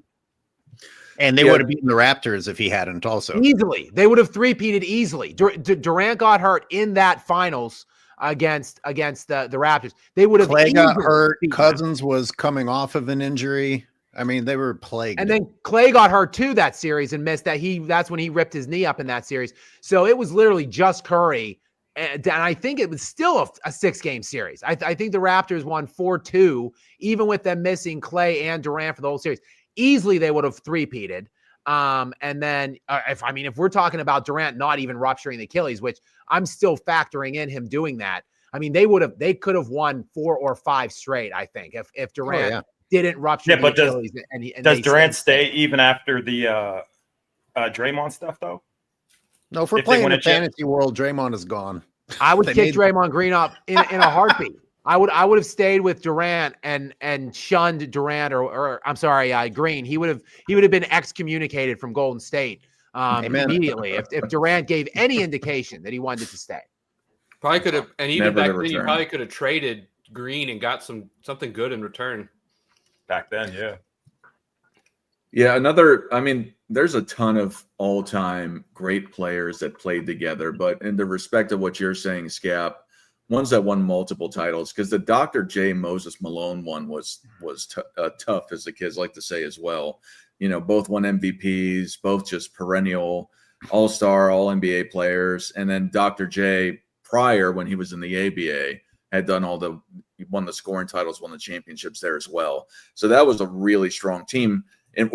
And they would have beaten the Raptors if he hadn't also. Easily. They would have three-peated easily. Durant got hurt in that finals against the Raptors. They would have. Clay got hurt. Cousins was coming off of an injury. I mean, they were plagued. And then Clay got hurt too that series and missed that. That's when he ripped his knee up in that series. So it was literally just Curry. And I think it was still a 6-game series. I think the Raptors won 4-2, even with them missing Clay and Durant for the whole series. Easily they would have three-peated. And then if we're talking about Durant not even rupturing the Achilles, which I'm still factoring in him doing that. I mean, they could have won 4 or 5 straight, I think, if Durant didn't rupture the Achilles. Does Durant stay even after the Draymond stuff, though? No, if we're playing in the fantasy world, Draymond is gone. I would kick Draymond Green up in a heartbeat. I would have stayed with Durant and shunned Durant or I'm sorry, Green. He would have been excommunicated from Golden State immediately if Durant gave any indication that he wanted to stay. Probably could have, and even back then, you probably could have traded Green and got something good in return. Back then, yeah. Yeah, there's a ton of all-time great players that played together, but in the respect of what you're saying, Scap, ones that won multiple titles, because the Dr. J. Moses Malone one was tough, as the kids like to say as well. You know, both won MVPs, both just perennial all-star, all-NBA players. And then Dr. J, prior, when he was in the ABA, had done won the scoring titles, won the championships there as well. So that was a really strong team, a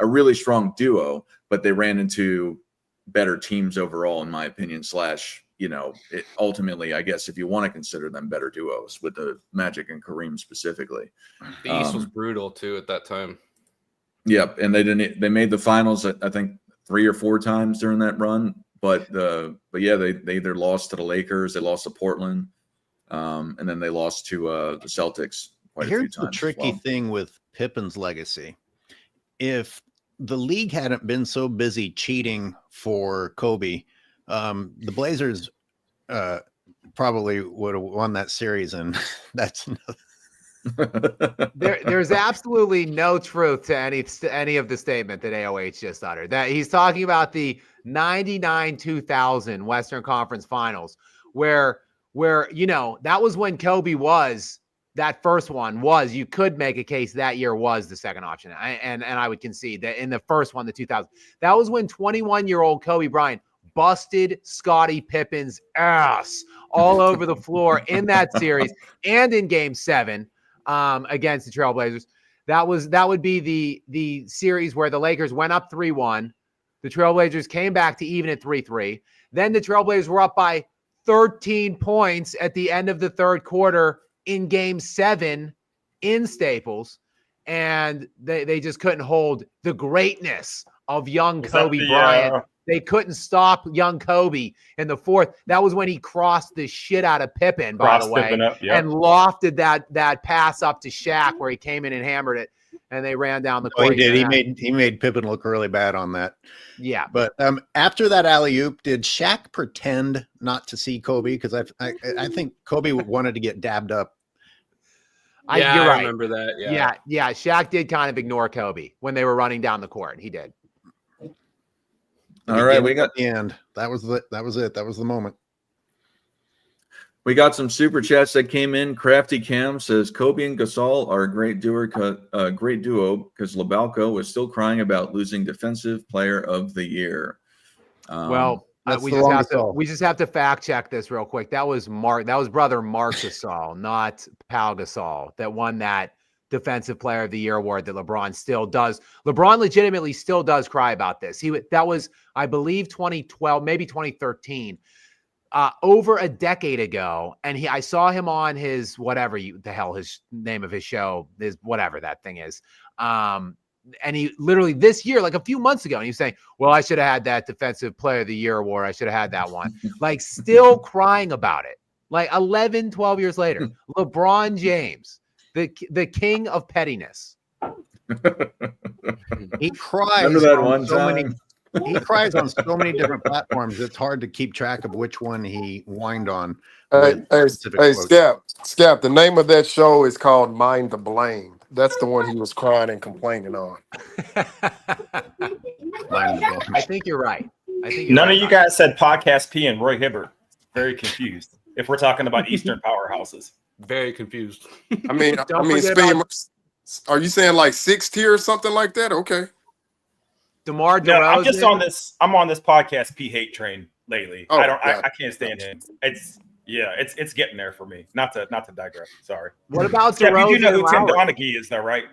really strong duo, but they ran into better teams overall, in my opinion, ultimately, I guess, if you want to consider them better duos with the Magic and Kareem specifically. The East was brutal too at that time. Yep. And they made the finals, I think 3 or 4 times during that run, but they either lost to the Lakers, they lost to Portland, and then they lost to the Celtics quite a few times. Here's the tricky thing with Pippen's legacy. If the league hadn't been so busy cheating for Kobe, the Blazers probably would have won that series, and that's there's absolutely no truth to any of the statement that AOH just uttered. That he's talking about the 99-2000 Western Conference Finals, where that was when Kobe was. That first one was, you could make a case that year was the second option. And I would concede that in the first one, the 2000, that was when 21-year-old Kobe Bryant busted Scottie Pippen's ass all over the floor in that series and in Game 7 against the Trailblazers. That would be the series where the Lakers went up 3-1. The Trailblazers came back to even at 3-3. Then the Trailblazers were up by 13 points at the end of the third quarter in Game 7 in Staples, and they just couldn't hold the greatness of young Kobe Bryant. They couldn't stop young Kobe in the fourth. That was when he crossed the shit out of Pippen, by the way, and lofted that pass up to Shaq where he came in and hammered it, and they ran down the court. He did. He made Pippen look really bad on that. Yeah. But after that alley-oop, did Shaq pretend not to see Kobe? Because I think Kobe wanted to get dabbed up. You're right. I remember that. Yeah. Shaq did kind of ignore Kobe when they were running down the court. He did. All right, we got the end. That was it. That was the moment. We got some super chats that came in. Crafty Cam says Kobe and Gasol are a great duo because Labalco was still crying about losing Defensive Player of the Year. We just have to fact check this real quick. That was brother Mark Gasol, not Pal Gasol, that won that Defensive Player of the Year award that LeBron still does. LeBron legitimately still does cry about this. That was, I believe, 2012, maybe 2013. Over a decade ago, and I saw him on his his name of his show is, whatever that thing is. And he literally this year, like a few months ago, and he was saying, well, I should have had that Defensive Player of the Year award. I should have had that one. Like, still crying about it. Like 11, 12 years later, LeBron James, the king of pettiness. He cries. Remember that one time? He cries on so many different platforms. It's hard to keep track of which one he whined on. Hey, Scap, the name of that show is called Mind the Blame. That's the one he was crying and complaining on. I think you're right. None of you guys said Podcast P and Roy Hibbert. Very confused. If we're talking about Eastern powerhouses. Very confused. I mean, are you saying like 6 tier or something like that? Okay. DeMar DeRozan. No, I'm just on this. I'm on this Podcast P hate train lately. Oh, I can't stand him. It's getting there for me. Not to digress. Sorry. What about Jeff, DeRozan? you know who Tim Donaghy is, though, right?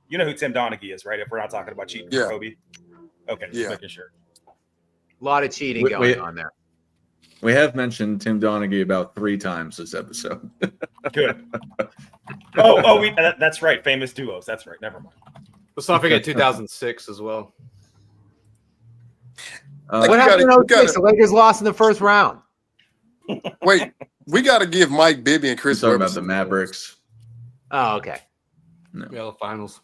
You know who Tim Donaghy is, right? If we're not talking about cheating for Kobe. Okay, just making sure. A lot of cheating going on there. We have mentioned Tim Donaghy about 3 times this episode. Good. That's right. Famous duos. That's right. Never mind. Let's not forget 2006 as well. What happened in 06? The Lakers lost in the first round. Wait, we got to give Mike Bibby and Chris Talking Webber about the Mavericks. Oh, okay. No. Yeah, the finals.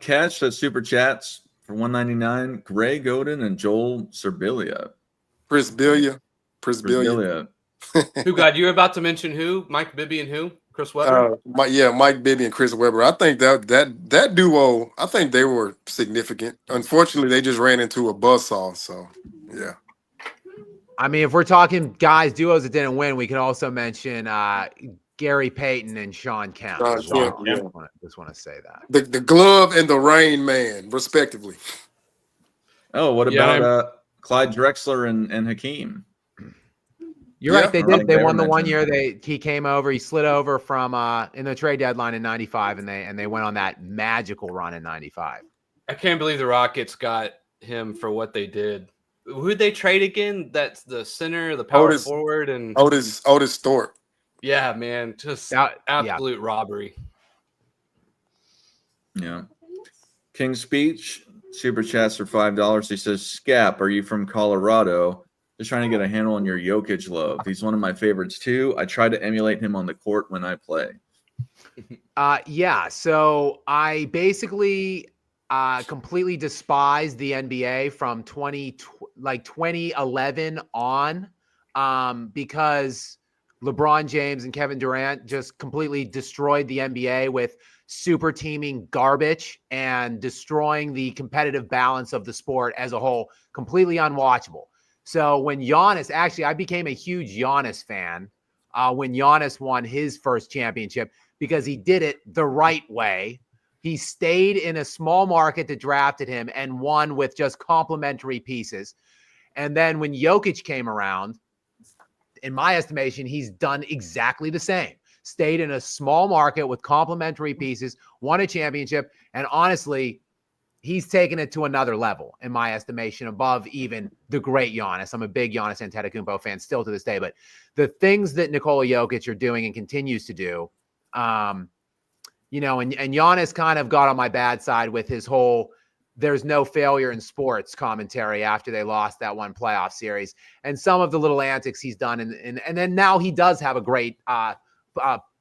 Cash that super chats for $1.99. Gray Godin and Joel Serbilia. Prisbilia. Who, God, you were about to mention who? Mike Bibby and who? Chris Webber? Mike Bibby and Chris Webber. I think that duo, I think they were significant. Unfortunately, they just ran into a buzzsaw. So, yeah. I mean, if we're talking guys, duos that didn't win, we can also mention Gary Payton and Sean Kemp. Just want to say that. The glove and the Rain Man, respectively. Oh, what about Clyde Drexler and Hakeem? You're right. They did. They won the 1 year. He came over. He slid over from in the trade deadline in '95, and they went on that magical run in '95. I can't believe the Rockets got him for what they did. Who'd they trade again? That's the center, the power forward, and Otis Thorpe. Yeah, man, just absolute robbery. Yeah. King's Speech super chats for $5. He says, "Scap, are you from Colorado? Just trying to get a handle on your Jokic love. He's one of my favorites too. I try to emulate him on the court when I play." Yeah. So I basically completely despised the NBA from 2011 on, because LeBron James and Kevin Durant just completely destroyed the NBA with super teaming garbage and destroying the competitive balance of the sport as a whole. Completely unwatchable. So when Giannis, actually, I became a huge Giannis fan when Giannis won his first championship because he did it the right way. He stayed in a small market that drafted him and won with just complementary pieces. And then when Jokic came around, in my estimation, he's done exactly the same. Stayed in a small market with complementary pieces, won a championship, and honestly, he's taken it to another level, in my estimation, above even the great Giannis. I'm a big Giannis Antetokounmpo fan still to this day, but the things that Nikola Jokic are doing and continues to do, and Giannis kind of got on my bad side with his whole "there's no failure in sports" commentary after they lost that one playoff series, and some of the little antics he's done, and then now he does have a great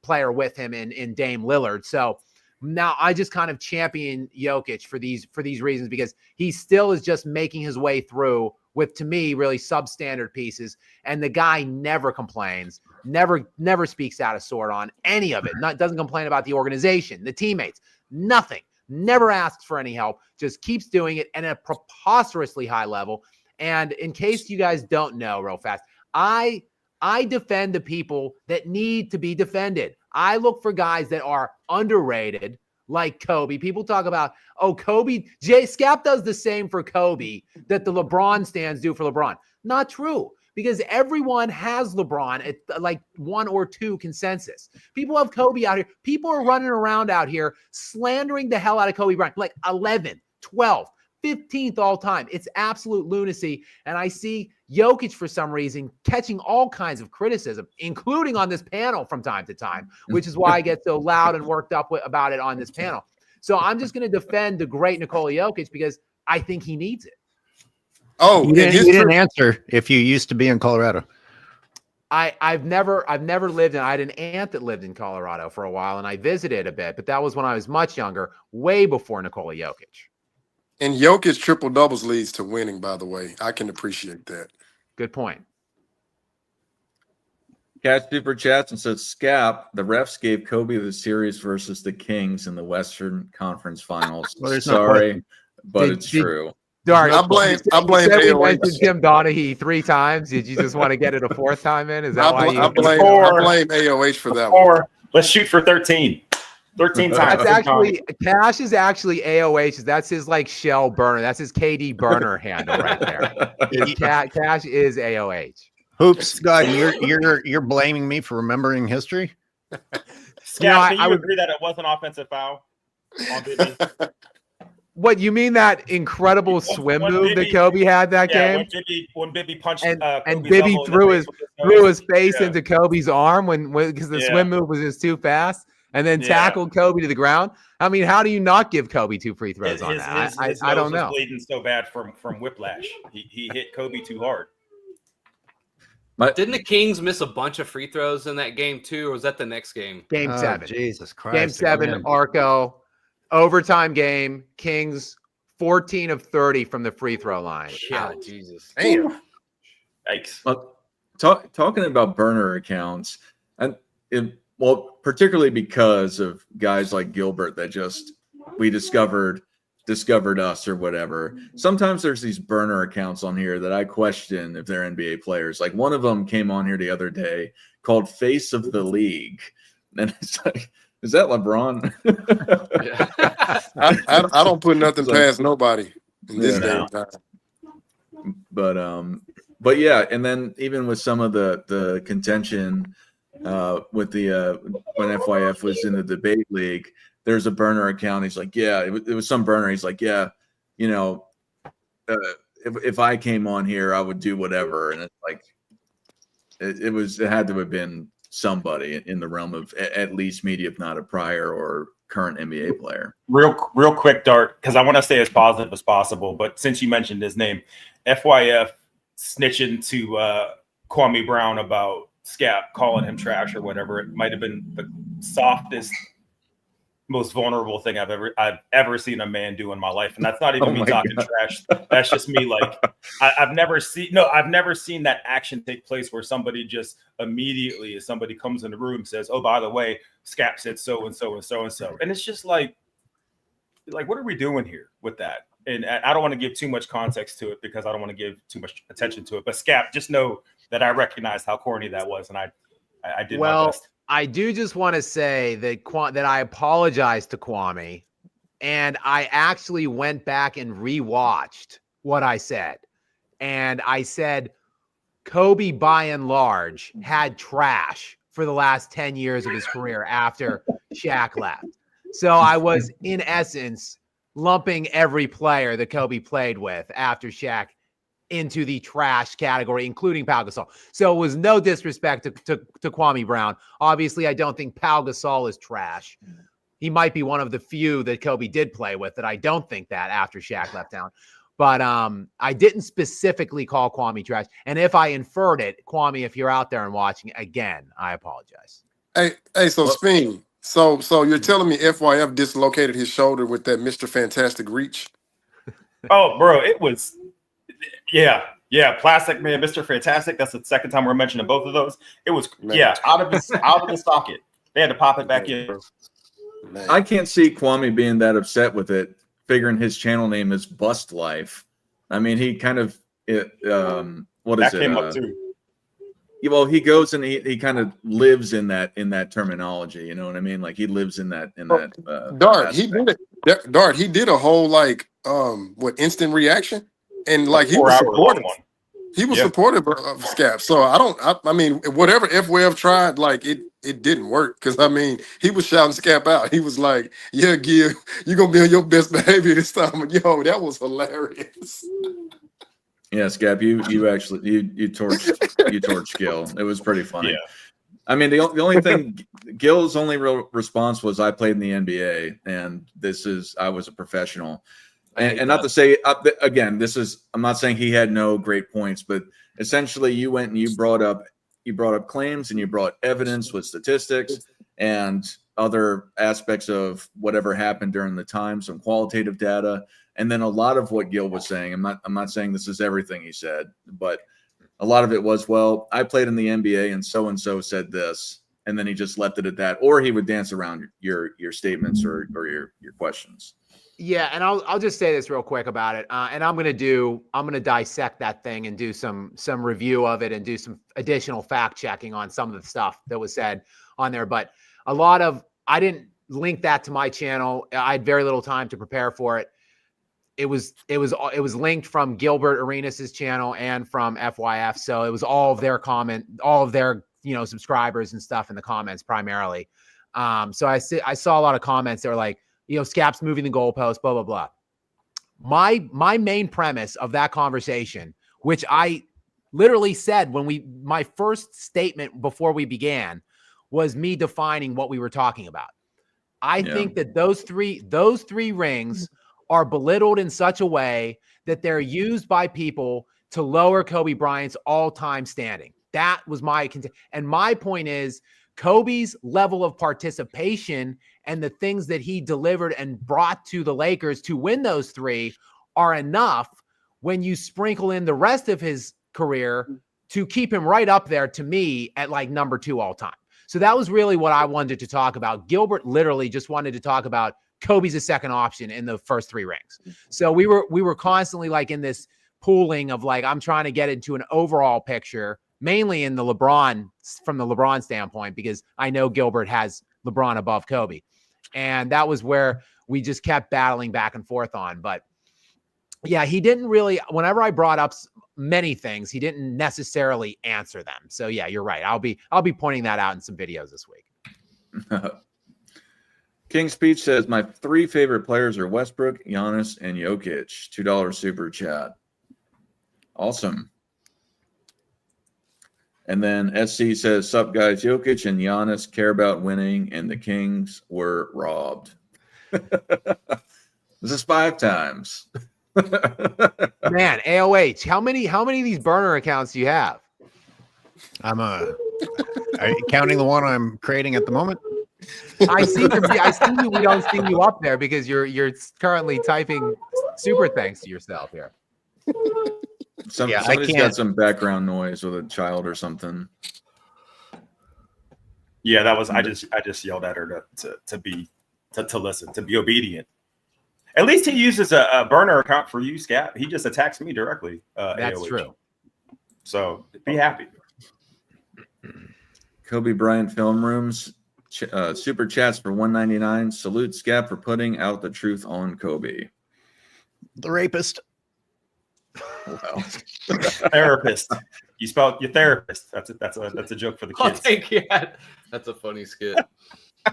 player with him in Dame Lillard. So now I just kind of champion Jokic for these reasons, because he still is just making his way through with, to me, really substandard pieces. And the guy never complains, never speaks out of sort on any of it. Doesn't complain about the organization, the teammates, nothing, never asks for any help, just keeps doing it at a preposterously high level. And in case you guys don't know, real fast, I I defend the people that need to be defended. I look for guys that are underrated, like Kobe. People talk about, oh, Kobe. Scap does the same for Kobe that the LeBron stands do for LeBron. Not true, because everyone has LeBron at like 1 or 2 consensus. People have Kobe out here. People are running around out here slandering the hell out of Kobe Bryant, like 11, 12, 15th all time. It's absolute lunacy. And I see Jokic, for some reason, catching all kinds of criticism, including on this panel from time to time, which is why I get so loud and worked up about it on this panel. So I'm just going to defend the great Nikola Jokic because I think he needs it. Oh, you didn't answer if you used to be in Colorado. I've never lived in. I had an aunt that lived in Colorado for a while, and I visited a bit, but that was when I was much younger, way before Nikola Jokic. And Jokic triple doubles leads to winning, by the way. I can appreciate that. Good point. Cash Super Chats and says, Scap, the refs gave Kobe the series versus the Kings in the Western Conference Finals. Well, sorry, but it's true. Dark. I blame we mentioned AOH. Tim Donaghy 3 times. Did you just want to get it a 4th time in? Is that why you? I blame AOH for that one. Or let's shoot for 13. 13 times. That's actually Cash is actually AOH. That's his like shell burner. That's his KD burner handle right there. Cash is AOH. Hoops, God, you're blaming me for remembering history. Scott, can you agree that it was an offensive foul on Bibby? What, you mean that incredible swim move that Kobe had that game? When Bibby punched and Kobe's Bibby elbow threw his face into Kobe's arm because the swim move was just too fast, and then tackled Kobe to the ground. I mean, how do you not give Kobe 2 free throws on that? I don't know. Was bleeding so bad from whiplash. He hit Kobe too hard. But didn't the Kings miss a bunch of free throws in that game too, or was that the next game? Game 7. Jesus Christ. Game 7, Arco. Overtime game. Kings 14 of 30 from the free throw line. Yeah, Jesus. Damn. Yikes. Well, talking about burner accounts, and particularly because of guys like Gilbert that just we discovered us or whatever. Sometimes there's these burner accounts on here that I question if they're NBA players. Like one of them came on here the other day called Face of the League, and it's like, is that LeBron? I don't put nothing past nobody in this day and time. But yeah, and then even with some of the contention with the when FYF was in the debate league, there's a burner account. He's like, yeah, it was some burner. He's like, yeah, you know, if I came on here, I would do whatever. And it's like, it had to have been somebody in the realm of at least media, if not a prior or current NBA player. Real quick, Dart, because I want to stay as positive as possible. But since you mentioned his name, FYF snitching to Kwame Brown about Scap calling him trash or whatever. It might have been the softest, most vulnerable thing I've ever seen a man do in my life, and that's not even me talking trash. That's just me. Like I've never seen that action take place where somebody just immediately, as somebody comes in the room, says, "Oh, by the way, Scap said so and so and so and so," and it's just like what are we doing here with that? And I don't want to give too much context to it because I don't want to give too much attention to it. But Scap, just know that I recognized how corny that was, and I did my best. I do just want to say that I apologize to Kwame, and I actually went back and rewatched what I said. And I said Kobe, by and large, had trash for the last 10 years of his career after Shaq left. So I was, in essence, lumping every player that Kobe played with after Shaq into the trash category, including Pau Gasol. So it was no disrespect to Kwame Brown. Obviously, I don't think Pau Gasol is trash. He might be one of the few that Kobe did play with that I don't think that after Shaq left town. But I didn't specifically call Kwame trash. And if I inferred it, Kwame, if you're out there and watching, again, I apologize. Hey, so Sping, so you're telling me FYF dislocated his shoulder with that Mr. Fantastic reach? Oh, bro, it was... Yeah, Plastic Man, Mr. Fantastic. That's the second time we're mentioning both of those. It was out of the socket. They had to pop it back in. Man. I can't see Kwame being that upset with it, figuring his channel name is Bust Life. I mean, he kind of That came up too. well, he goes and he kind of lives in that terminology. You know what I mean? Like he lives in that Dart, aspect. Dart, he did a whole like instant reaction, and like he 4 was hour long supportive. one. He was Yeah. supportive of Scap. So I mean, whatever F Web tried, like it didn't work. Cause I mean, he was shouting Scap out. He was like, yeah, Gil, you're gonna be on your best behavior this time. And yo, that was hilarious. Yeah, Scap, you torched Gil. It was pretty funny. Yeah. I mean, the only thing, Gil's only real response was, I played in the NBA, and I was a professional. And not to say, again, I'm not saying he had no great points, but essentially you went and you brought up claims and you brought evidence with statistics and other aspects of whatever happened during the time, some qualitative data. And then a lot of what Gil was saying, I'm not saying this is everything he said, but a lot of it was, well, I played in the NBA and so said this, and then he just left it at that, or he would dance around your statements or your questions. Yeah, and I'll just say this real quick about it, and I'm gonna dissect that thing and do some review of it and do some additional fact checking on some of the stuff that was said on there. But I didn't link that to my channel. I had very little time to prepare for it. It was linked from Gilbert Arenas' channel and from FYF, so it was all of their subscribers and stuff in the comments primarily. So I saw a lot of comments that were like, Scap's moving the goalpost, blah, blah, blah. My main premise of that conversation, which I literally said my first statement before we began, was me defining what we were talking about. I think that those three rings are belittled in such a way that they're used by people to lower Kobe Bryant's all-time standing. That was my point is, Kobe's level of participation and the things that he delivered and brought to the Lakers to win those three are enough when you sprinkle in the rest of his career to keep him right up there, to me, at like number 2 all time. So that was really what I wanted to talk about. Gilbert literally just wanted to talk about Kobe's a second option in the first 3 rings. So we were constantly like in this pooling of like, I'm trying to get into an overall picture, mainly from the LeBron standpoint, because I know Gilbert has LeBron above Kobe. And that was where we just kept battling back and forth on. But yeah, he didn't really, whenever I brought up many things, he didn't necessarily answer them. So yeah, you're right. I'll be pointing that out in some videos this week. King Speech says, my 3 favorite players are Westbrook, Giannis, and Jokic. $2 super chat. Awesome. And then SC says, sup guys, Jokic and Giannis care about winning, and the Kings were robbed. This is 5 times. Man, AOH, how many of these burner accounts do you have? Are you counting the one I'm creating at the moment? I see you. We don't see you up there because you're currently typing super thanks to yourself here. Somebody's got some background noise with a child or something. Yeah, that was I just yelled at her to listen, to be obedient. At least he uses a burner account for you, Scap. He just attacks me directly. That's AOH. true. So be happy. Kobe Bryant Film Rooms super chats for $1.99. Salute Scap for putting out the truth on Kobe. The rapist. Wow. Therapist. You spelled your therapist. That's a joke for the kids. I'll take it. That's a funny skit.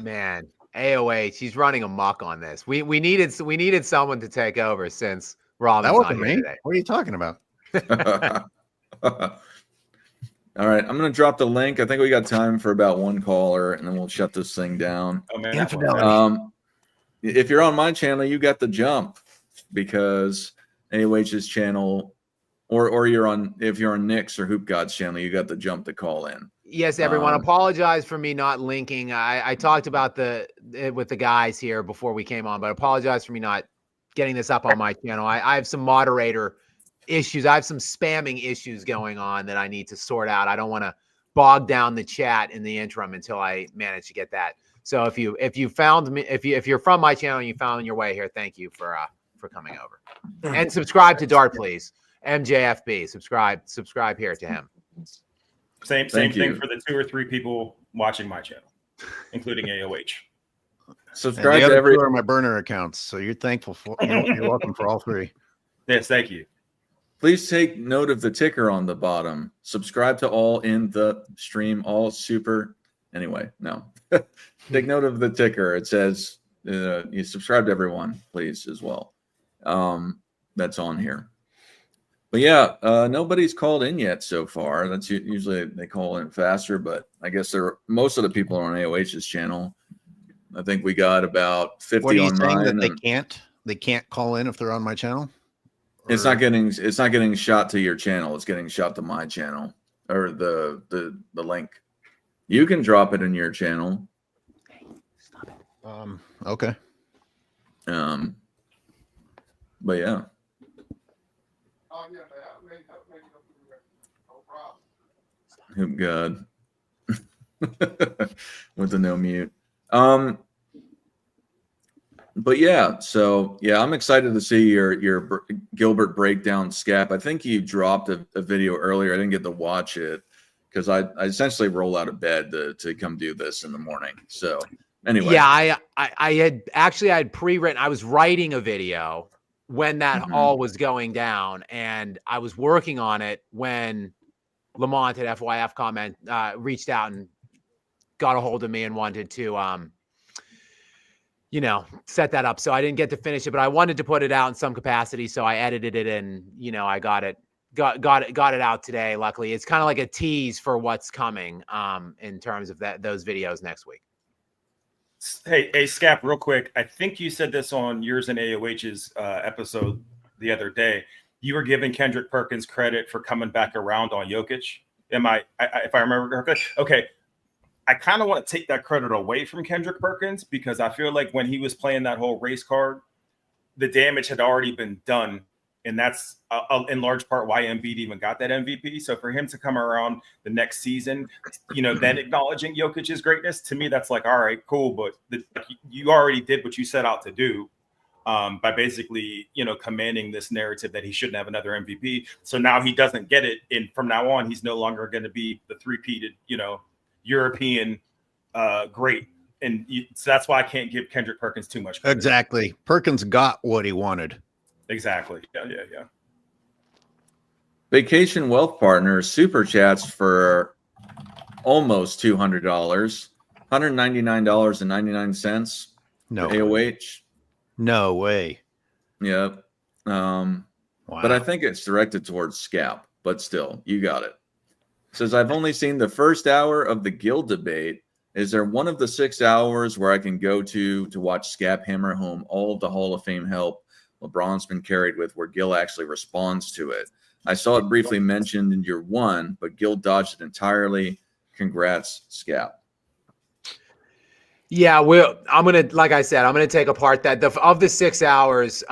Man, AOH, he's running amok on this. We needed someone to take over since Robin's that wasn't not here me. today. What are you talking about? All right, I'm going to drop the link. I think we got time for about 1 caller, and then we'll shut this thing down. Oh man, if you're on my channel, you got the jump, because AOH's channel, or if you're on Nick's or Hoop God's channel, you got the jump to call in. Yes, everyone. Apologize for me not linking. I talked about with the guys here before we came on, but apologize for me not getting this up on my channel. I have some moderator issues. I have some spamming issues going on that I need to sort out. I don't want to bog down the chat in the interim until I manage to get that. So if you found me, if you're from my channel and you found your way here, thank you for coming over. And subscribe to Dart, please. MJFB. Subscribe here to him. Same Thank thing you. for the 2 or 3 people watching my channel, including AOH. And Subscribe the to other every. two are my burner accounts, so you're thankful for. You're welcome for all three. Yes, thank you. Please take note of the ticker on the bottom. Subscribe to all in the stream, all super. Anyway, no. Take note of the ticker. It says you subscribe to everyone, please, as well. That's on here. But yeah, nobody's called in yet so far. That's usually they call in faster, but I guess most of the people are on AOH's channel. I think we got about 50 What are you on saying mine. that they can't call in if they're on my channel? It's not getting shot to your channel. It's getting shot to my channel or the link. You can drop it in your channel. Okay. But yeah. Oh God. With the no mute. But yeah, so yeah, I'm excited to see your Gilbert breakdown, Scap. I think you dropped a video earlier. I didn't get to watch it because I essentially roll out of bed to come do this in the morning. So anyway, yeah, I had pre-written. I was writing a video when that all was going down, and I was working on it when Lamont at FYF comment reached out and got a hold of me and wanted to set that up. So I didn't get to finish it, but I wanted to put it out in some capacity. So I edited it and, I got it out today. Luckily, it's kind of like a tease for what's coming in terms of those videos next week. Hey, Scap, real quick. I think you said this on yours and AOH's episode the other day. You were giving Kendrick Perkins credit for coming back around on Jokic. If I remember correctly? Okay. I kind of want to take that credit away from Kendrick Perkins because I feel like when he was playing that whole race card, the damage had already been done. And that's in large part why Embiid even got that MVP. So for him to come around the next season, then acknowledging Jokic's greatness, to me, that's like, all right, cool. But you already did what you set out to do by basically, commanding this narrative that he shouldn't have another MVP. So now he doesn't get it. And from now on, he's no longer going to be the three-peated, European great. And so that's why I can't give Kendrick Perkins too much credit. Exactly. Perkins got what he wanted. Exactly. Yeah. Vacation Wealth Partners super chats for almost $200, $199.99. No AOH. No way. Yep. Wow. But I think it's directed towards Scalp, but still, you got it. Says, I've only seen the first hour of the Guild debate. Is there one of the 6 hours where I can go to watch Scap hammer home all of the Hall of Fame help LeBron's been carried with where Gil actually responds to it? I saw it briefly mentioned in year one, but Gil dodged it entirely. Congrats, Scap. Yeah, I'm going to take apart that of the 6 hours,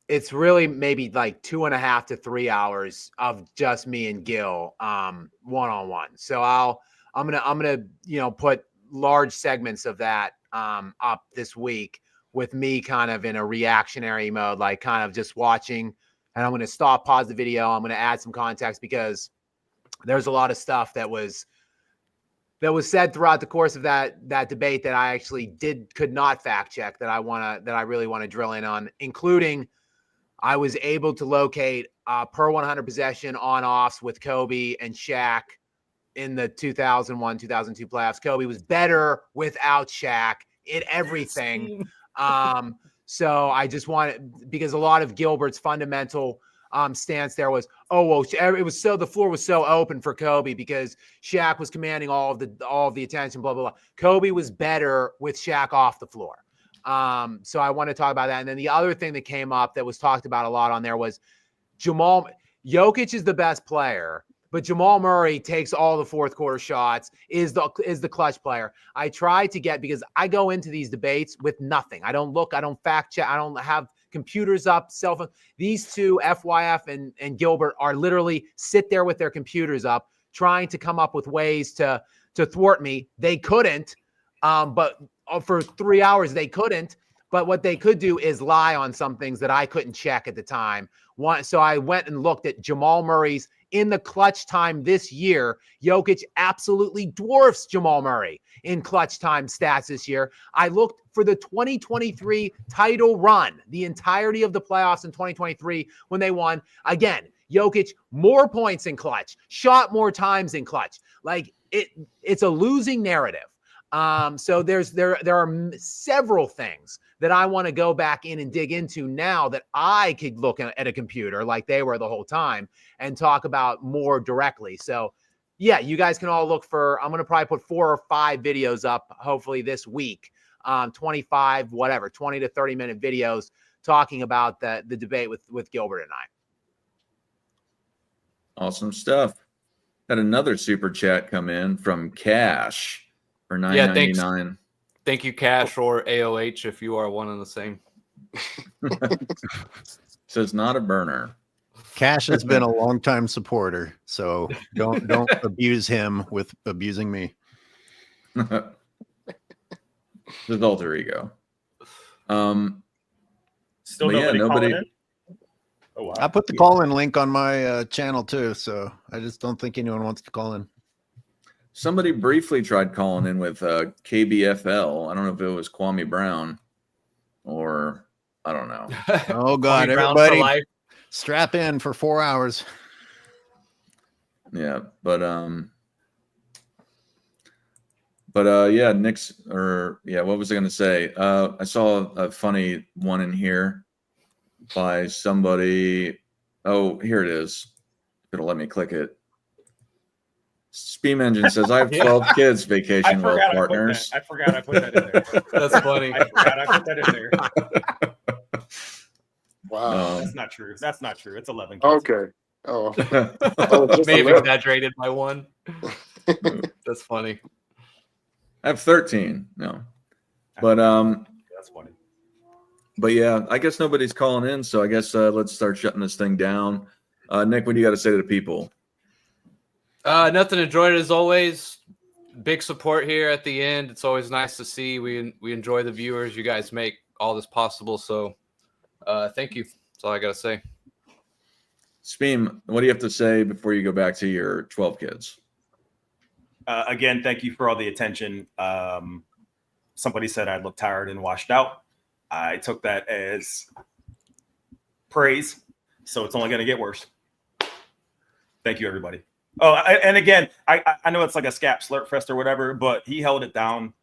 it's really maybe like 2.5 to 3 hours of just me and Gil one-on-one. So I'm gonna put large segments of that up this week with me kind of in a reactionary mode, like kind of just watching, and I'm going to pause the video. I'm going to add some context because there's a lot of stuff that was said throughout the course of that debate that I actually could not fact check that I really want to drill in on, including I was able to locate per 100 possession on-offs with Kobe and Shaq in the 2001-2002 playoffs. Kobe was better without Shaq in everything. So I just because a lot of Gilbert's fundamental stance there was, the floor was so open for Kobe because Shaq was commanding all of the attention, blah, blah, blah. Kobe was better with Shaq off the floor. So I want to talk about that. And then the other thing that came up that was talked about a lot on there was Jokic is the best player, but Jamal Murray takes all the fourth quarter shots, is the clutch player. I try to because I go into these debates with nothing. I don't look, I don't fact check, I don't have computers up, cell phone. These two, FYF and Gilbert, are literally sit there with their computers up, trying to come up with ways to thwart me. They couldn't, but for 3 hours they couldn't. But what they could do is lie on some things that I couldn't check at the time. So I went and looked at Jamal Murray's in the clutch time this year, Jokic absolutely dwarfs Jamal Murray in clutch time stats this year. I looked for the 2023 title run, the entirety of the playoffs in 2023 when they won. Again, Jokic, more points in clutch, shot more times in clutch. Like it's a losing narrative. So there are several things that I want to go back in and dig into now that I could look at a computer like they were the whole time and talk about more directly. So yeah, you guys can all look for, I'm going to probably put 4 or 5 videos up, hopefully this week, 25, whatever, 20 to 30 minute videos talking about the debate with Gilbert and I. Awesome stuff. Had another super chat come in from Cash for Yeah, $9.99. Thank you, Cash, or AOH, if you are one and the same. Says not a burner. Cash has been a longtime supporter, so don't abuse him with abusing me. His alter ego. Still but nobody. nobody. Oh wow! I put the call-in link on my channel too, so I just don't think anyone wants to call in. Somebody briefly tried calling in with KBFL. I don't know if it was Kwame Brown or I don't know. Oh God, Kwame Brown for everybody life. strap in for 4 hours. Yeah, but yeah, Nick's what was I going to say? I saw a funny one in here by somebody. Oh, here it is. It'll let me click it. Steam Engine says, I have 12 kids, vacation wealth partners. I forgot I put that in there. That's funny. I forgot I put that in there. Wow. That's not true. That's not true. It's 11 kids. Okay. Oh, just May have 11. exaggerated by one. That's funny. I have 13. No. But That's funny. But yeah, I guess nobody's calling in, so I guess let's start shutting this thing down. Nick, what do you got to say to the people? Nothing. Enjoyed it as always. Big support here at the end. It's always nice to see. We enjoy the viewers. You guys make all this possible. So thank you. That's all I got to say. Speem, what do you have to say before you go back to your 12 kids? Again, thank you for all the attention. Somebody said I look tired and washed out. I took that as praise, so it's only going to get worse. Thank you, everybody. Oh, and again, I know it's like a scap slurp fest or whatever, but he held it down.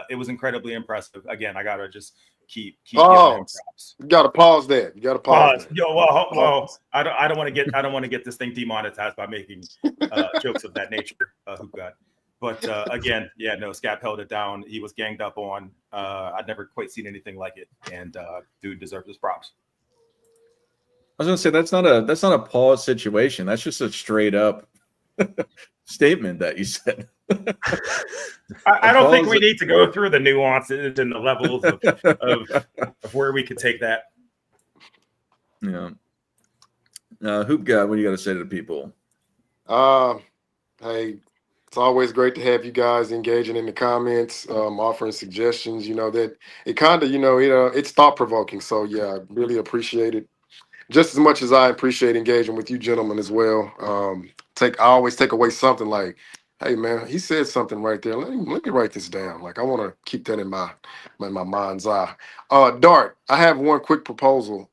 It was incredibly impressive. Again, I got to just keep giving him props. You got to pause that. You got to pause. That. Yo, well, I don't want to get this thing demonetized by making jokes of that nature. Who got? But again, yeah, no, Scap held it down. He was ganged up on. I'd never quite seen anything like it, and dude deserves his props. I was gonna say that's not a pause situation. That's just a straight up statement that you said. I don't think we need to go through the nuances and the levels of where we could take that. Yeah. Hoop guy, what do you got to say to the people? Hey, it's always great to have you guys engaging in the comments, offering suggestions. You know that it kind of, it's thought provoking. So yeah, I really appreciate it. Just as much as I appreciate engaging with you gentlemen as well. I always take away something like, hey man, he said something right there. Let me write this down. Like I want to keep that in my mind's eye. Dart, I have one quick proposal.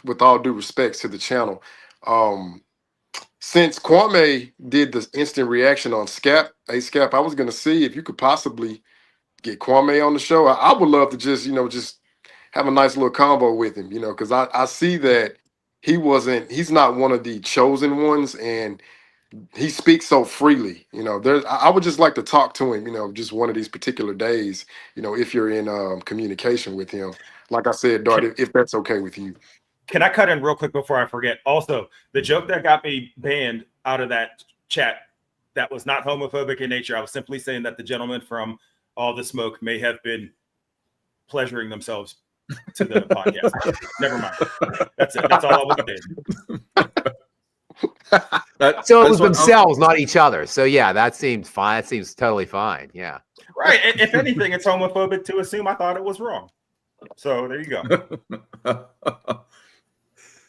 With all due respects to the channel, since Kwame did the instant reaction on Scap, Scap, I was gonna see if you could possibly get Kwame on the show. I would love to just have a nice little combo with him, because I see that he's not one of the chosen ones, and he speaks so freely. I would just like to talk to him, just one of these particular days, if you're in communication with him. Like I said, Dart, if that's okay with you. Can I cut in real quick before I forget? Also, the joke that got me banned out of that chat, that was not homophobic in nature. I was simply saying that the gentleman from All the Smoke may have been pleasuring themselves to the podcast. Never mind. That's it. That's all I was saying. So it was themselves, not each other. So yeah, that seems fine. That seems totally fine. Yeah. Right. If anything, it's homophobic to assume I thought it was wrong. So there you go.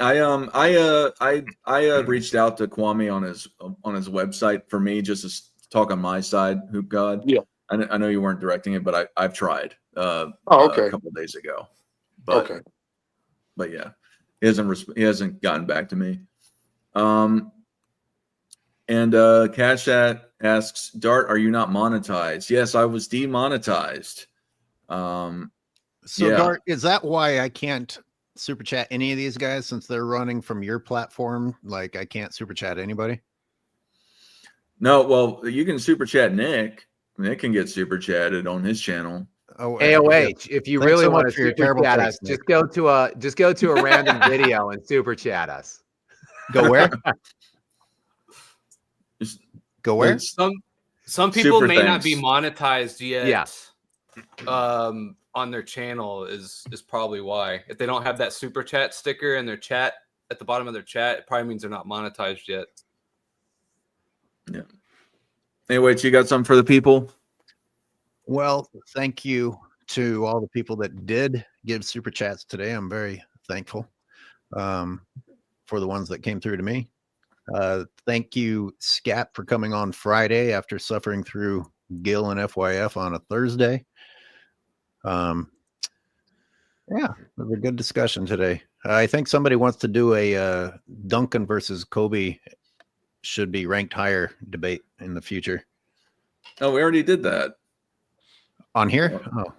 I reached out to Kwame on his website for me just to talk on my side, Hoop God. Yeah. I know you weren't directing it, but I've tried Okay. a couple of days ago. But, Okay. But yeah, he hasn't gotten back to me. And Cash asks, Dart, are you not monetized? Yes, I was demonetized. So yeah. Dart, is that why I can't super chat any of these guys since they're running from your platform? Like I can't super chat anybody? No, well, you can super chat Nick. Nick can get super chatted on his channel. Oh, AOH, if you Thanks really so want much to for your super terrible chat taste, us, Nick. just go to a random video and super chat us. Go where? Go where? Some people Super may not be thanks. monetized yet. Yeah. On their channel is probably why. If they don't have that super chat sticker in their chat at the bottom of their chat, it probably means they're not monetized yet. Yeah. Anyway, you got something for the people? Well, thank you to all the people that did give super chats today. I'm very thankful for the ones that came through to me. Thank you, Scat, for coming on Friday after suffering through Gil and FYF on a Thursday. Yeah, it was a good discussion today. I think somebody wants to do a Duncan versus Kobe should be ranked higher debate in the future. Oh, we already did that. On here? Oh.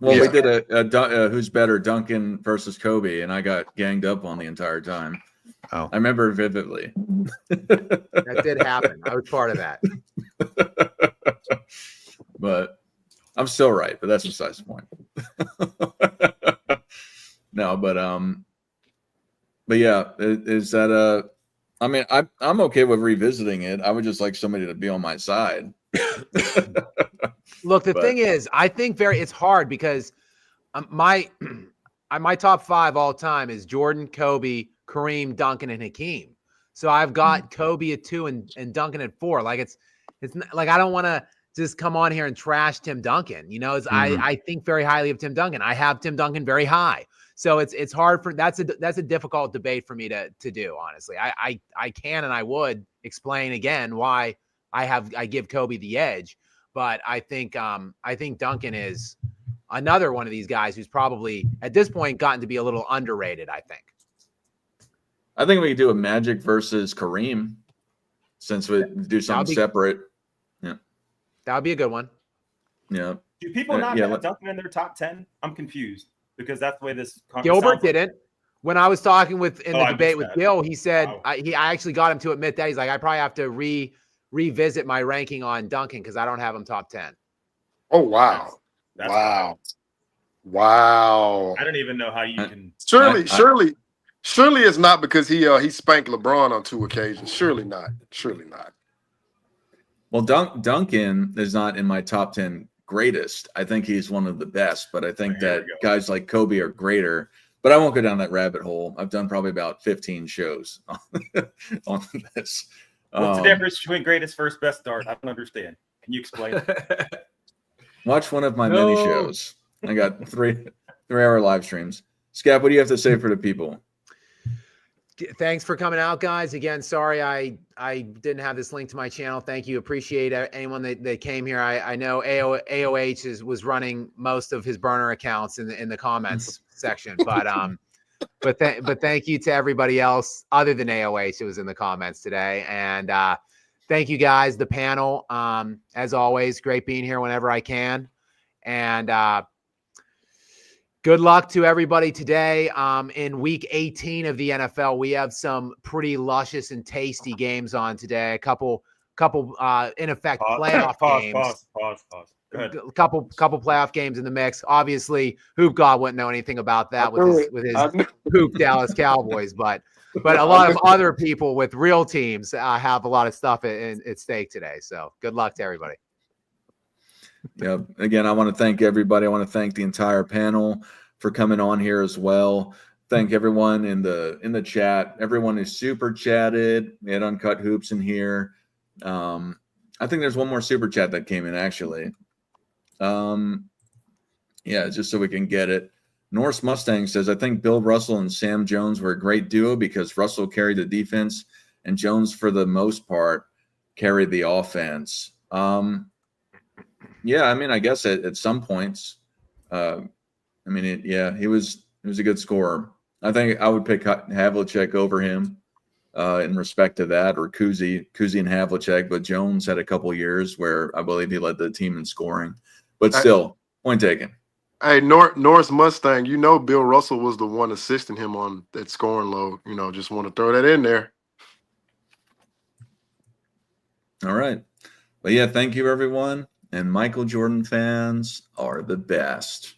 Well, Yeah. we did a who's better, Duncan versus Kobe, and I got ganged up on the entire time. Oh. I remember vividly. That did happen. I was part of that. But I'm still right, but that's besides the point. No, but yeah, is that I mean, I'm okay with revisiting it. I would just like somebody to be on my side. Look, the thing is, I think it's hard because my top 5 all time is Jordan, Kobe, Kareem, Duncan, and Hakeem. So I've got Kobe at 2 and Duncan at 4. Like it's like I don't want to just come on here and trash Tim Duncan. You know, I think very highly of Tim Duncan. I have Tim Duncan very high. So it's hard for that's a difficult debate for me to do, honestly. I can and I would explain again why I give Kobe the edge, but I think Duncan is another one of these guys who's probably at this point gotten to be a little underrated, I think. I think we could do a Magic versus Kareem since we do something separate. Yeah. That would be a good one. Yeah. Do people not have Duncan in their top 10? I'm confused because that's the way this Gilbert didn't. When I was talking in the debate with Gil, he said I actually got him to admit that. He's like, I probably have to revisit my ranking on Duncan because I don't have him top 10. Oh wow. That's wow. Wow. I don't even know how you can. Surely it's not because he spanked LeBron on 2 occasions. Surely not. Surely not. Well, Duncan is not in my top 10 greatest. I think he's one of the best, but I think that guys like Kobe are greater. But I won't go down that rabbit hole. I've done probably about 15 shows on this. What's the difference between greatest, first, best, Dart? I don't understand. Can you explain? Watch one of my many shows. I got 3-hour live streams. Scap, what do you have to say for the people? Thanks for coming out, guys. Again, sorry I didn't have this link to my channel. Thank you. Appreciate anyone that came here. I know AOH was running most of his burner accounts in the comments section, but thank you to everybody else other than AOH who was in the comments today. And thank you guys, the panel. As always, great being here whenever I can. And good luck to everybody today. In week 18 of the NFL, we have some pretty luscious and tasty games on today. A couple in effect playoff games. Pause. Go ahead. A couple playoff games in the mix. Obviously, Hoop God wouldn't know anything about that with his Hoop Dallas Cowboys, but a lot of other people with real teams have a lot of stuff at stake today. So good luck to everybody. Yeah. Again, I want to thank everybody. I want to thank the entire panel for coming on here as well. Thank everyone in the chat. Everyone who super chatted. We had Uncut Hoops in here. I think there's one more super chat that came in actually. Yeah, just so we can get it. Norse Mustang says, I think Bill Russell and Sam Jones were a great duo because Russell carried the defense and Jones, for the most part, carried the offense. Yeah, I mean, I guess at some points, he was a good scorer. I think I would pick Havlicek over him in respect to that, or Koozie and Havlicek. But Jones had a couple years where I believe he led the team in scoring. But still, point taken. Hey, Norris Mustang, you know Bill Russell was the one assisting him on that scoring load. You know, just want to throw that in there. All right. But yeah, thank you, everyone. And Michael Jordan fans are the best.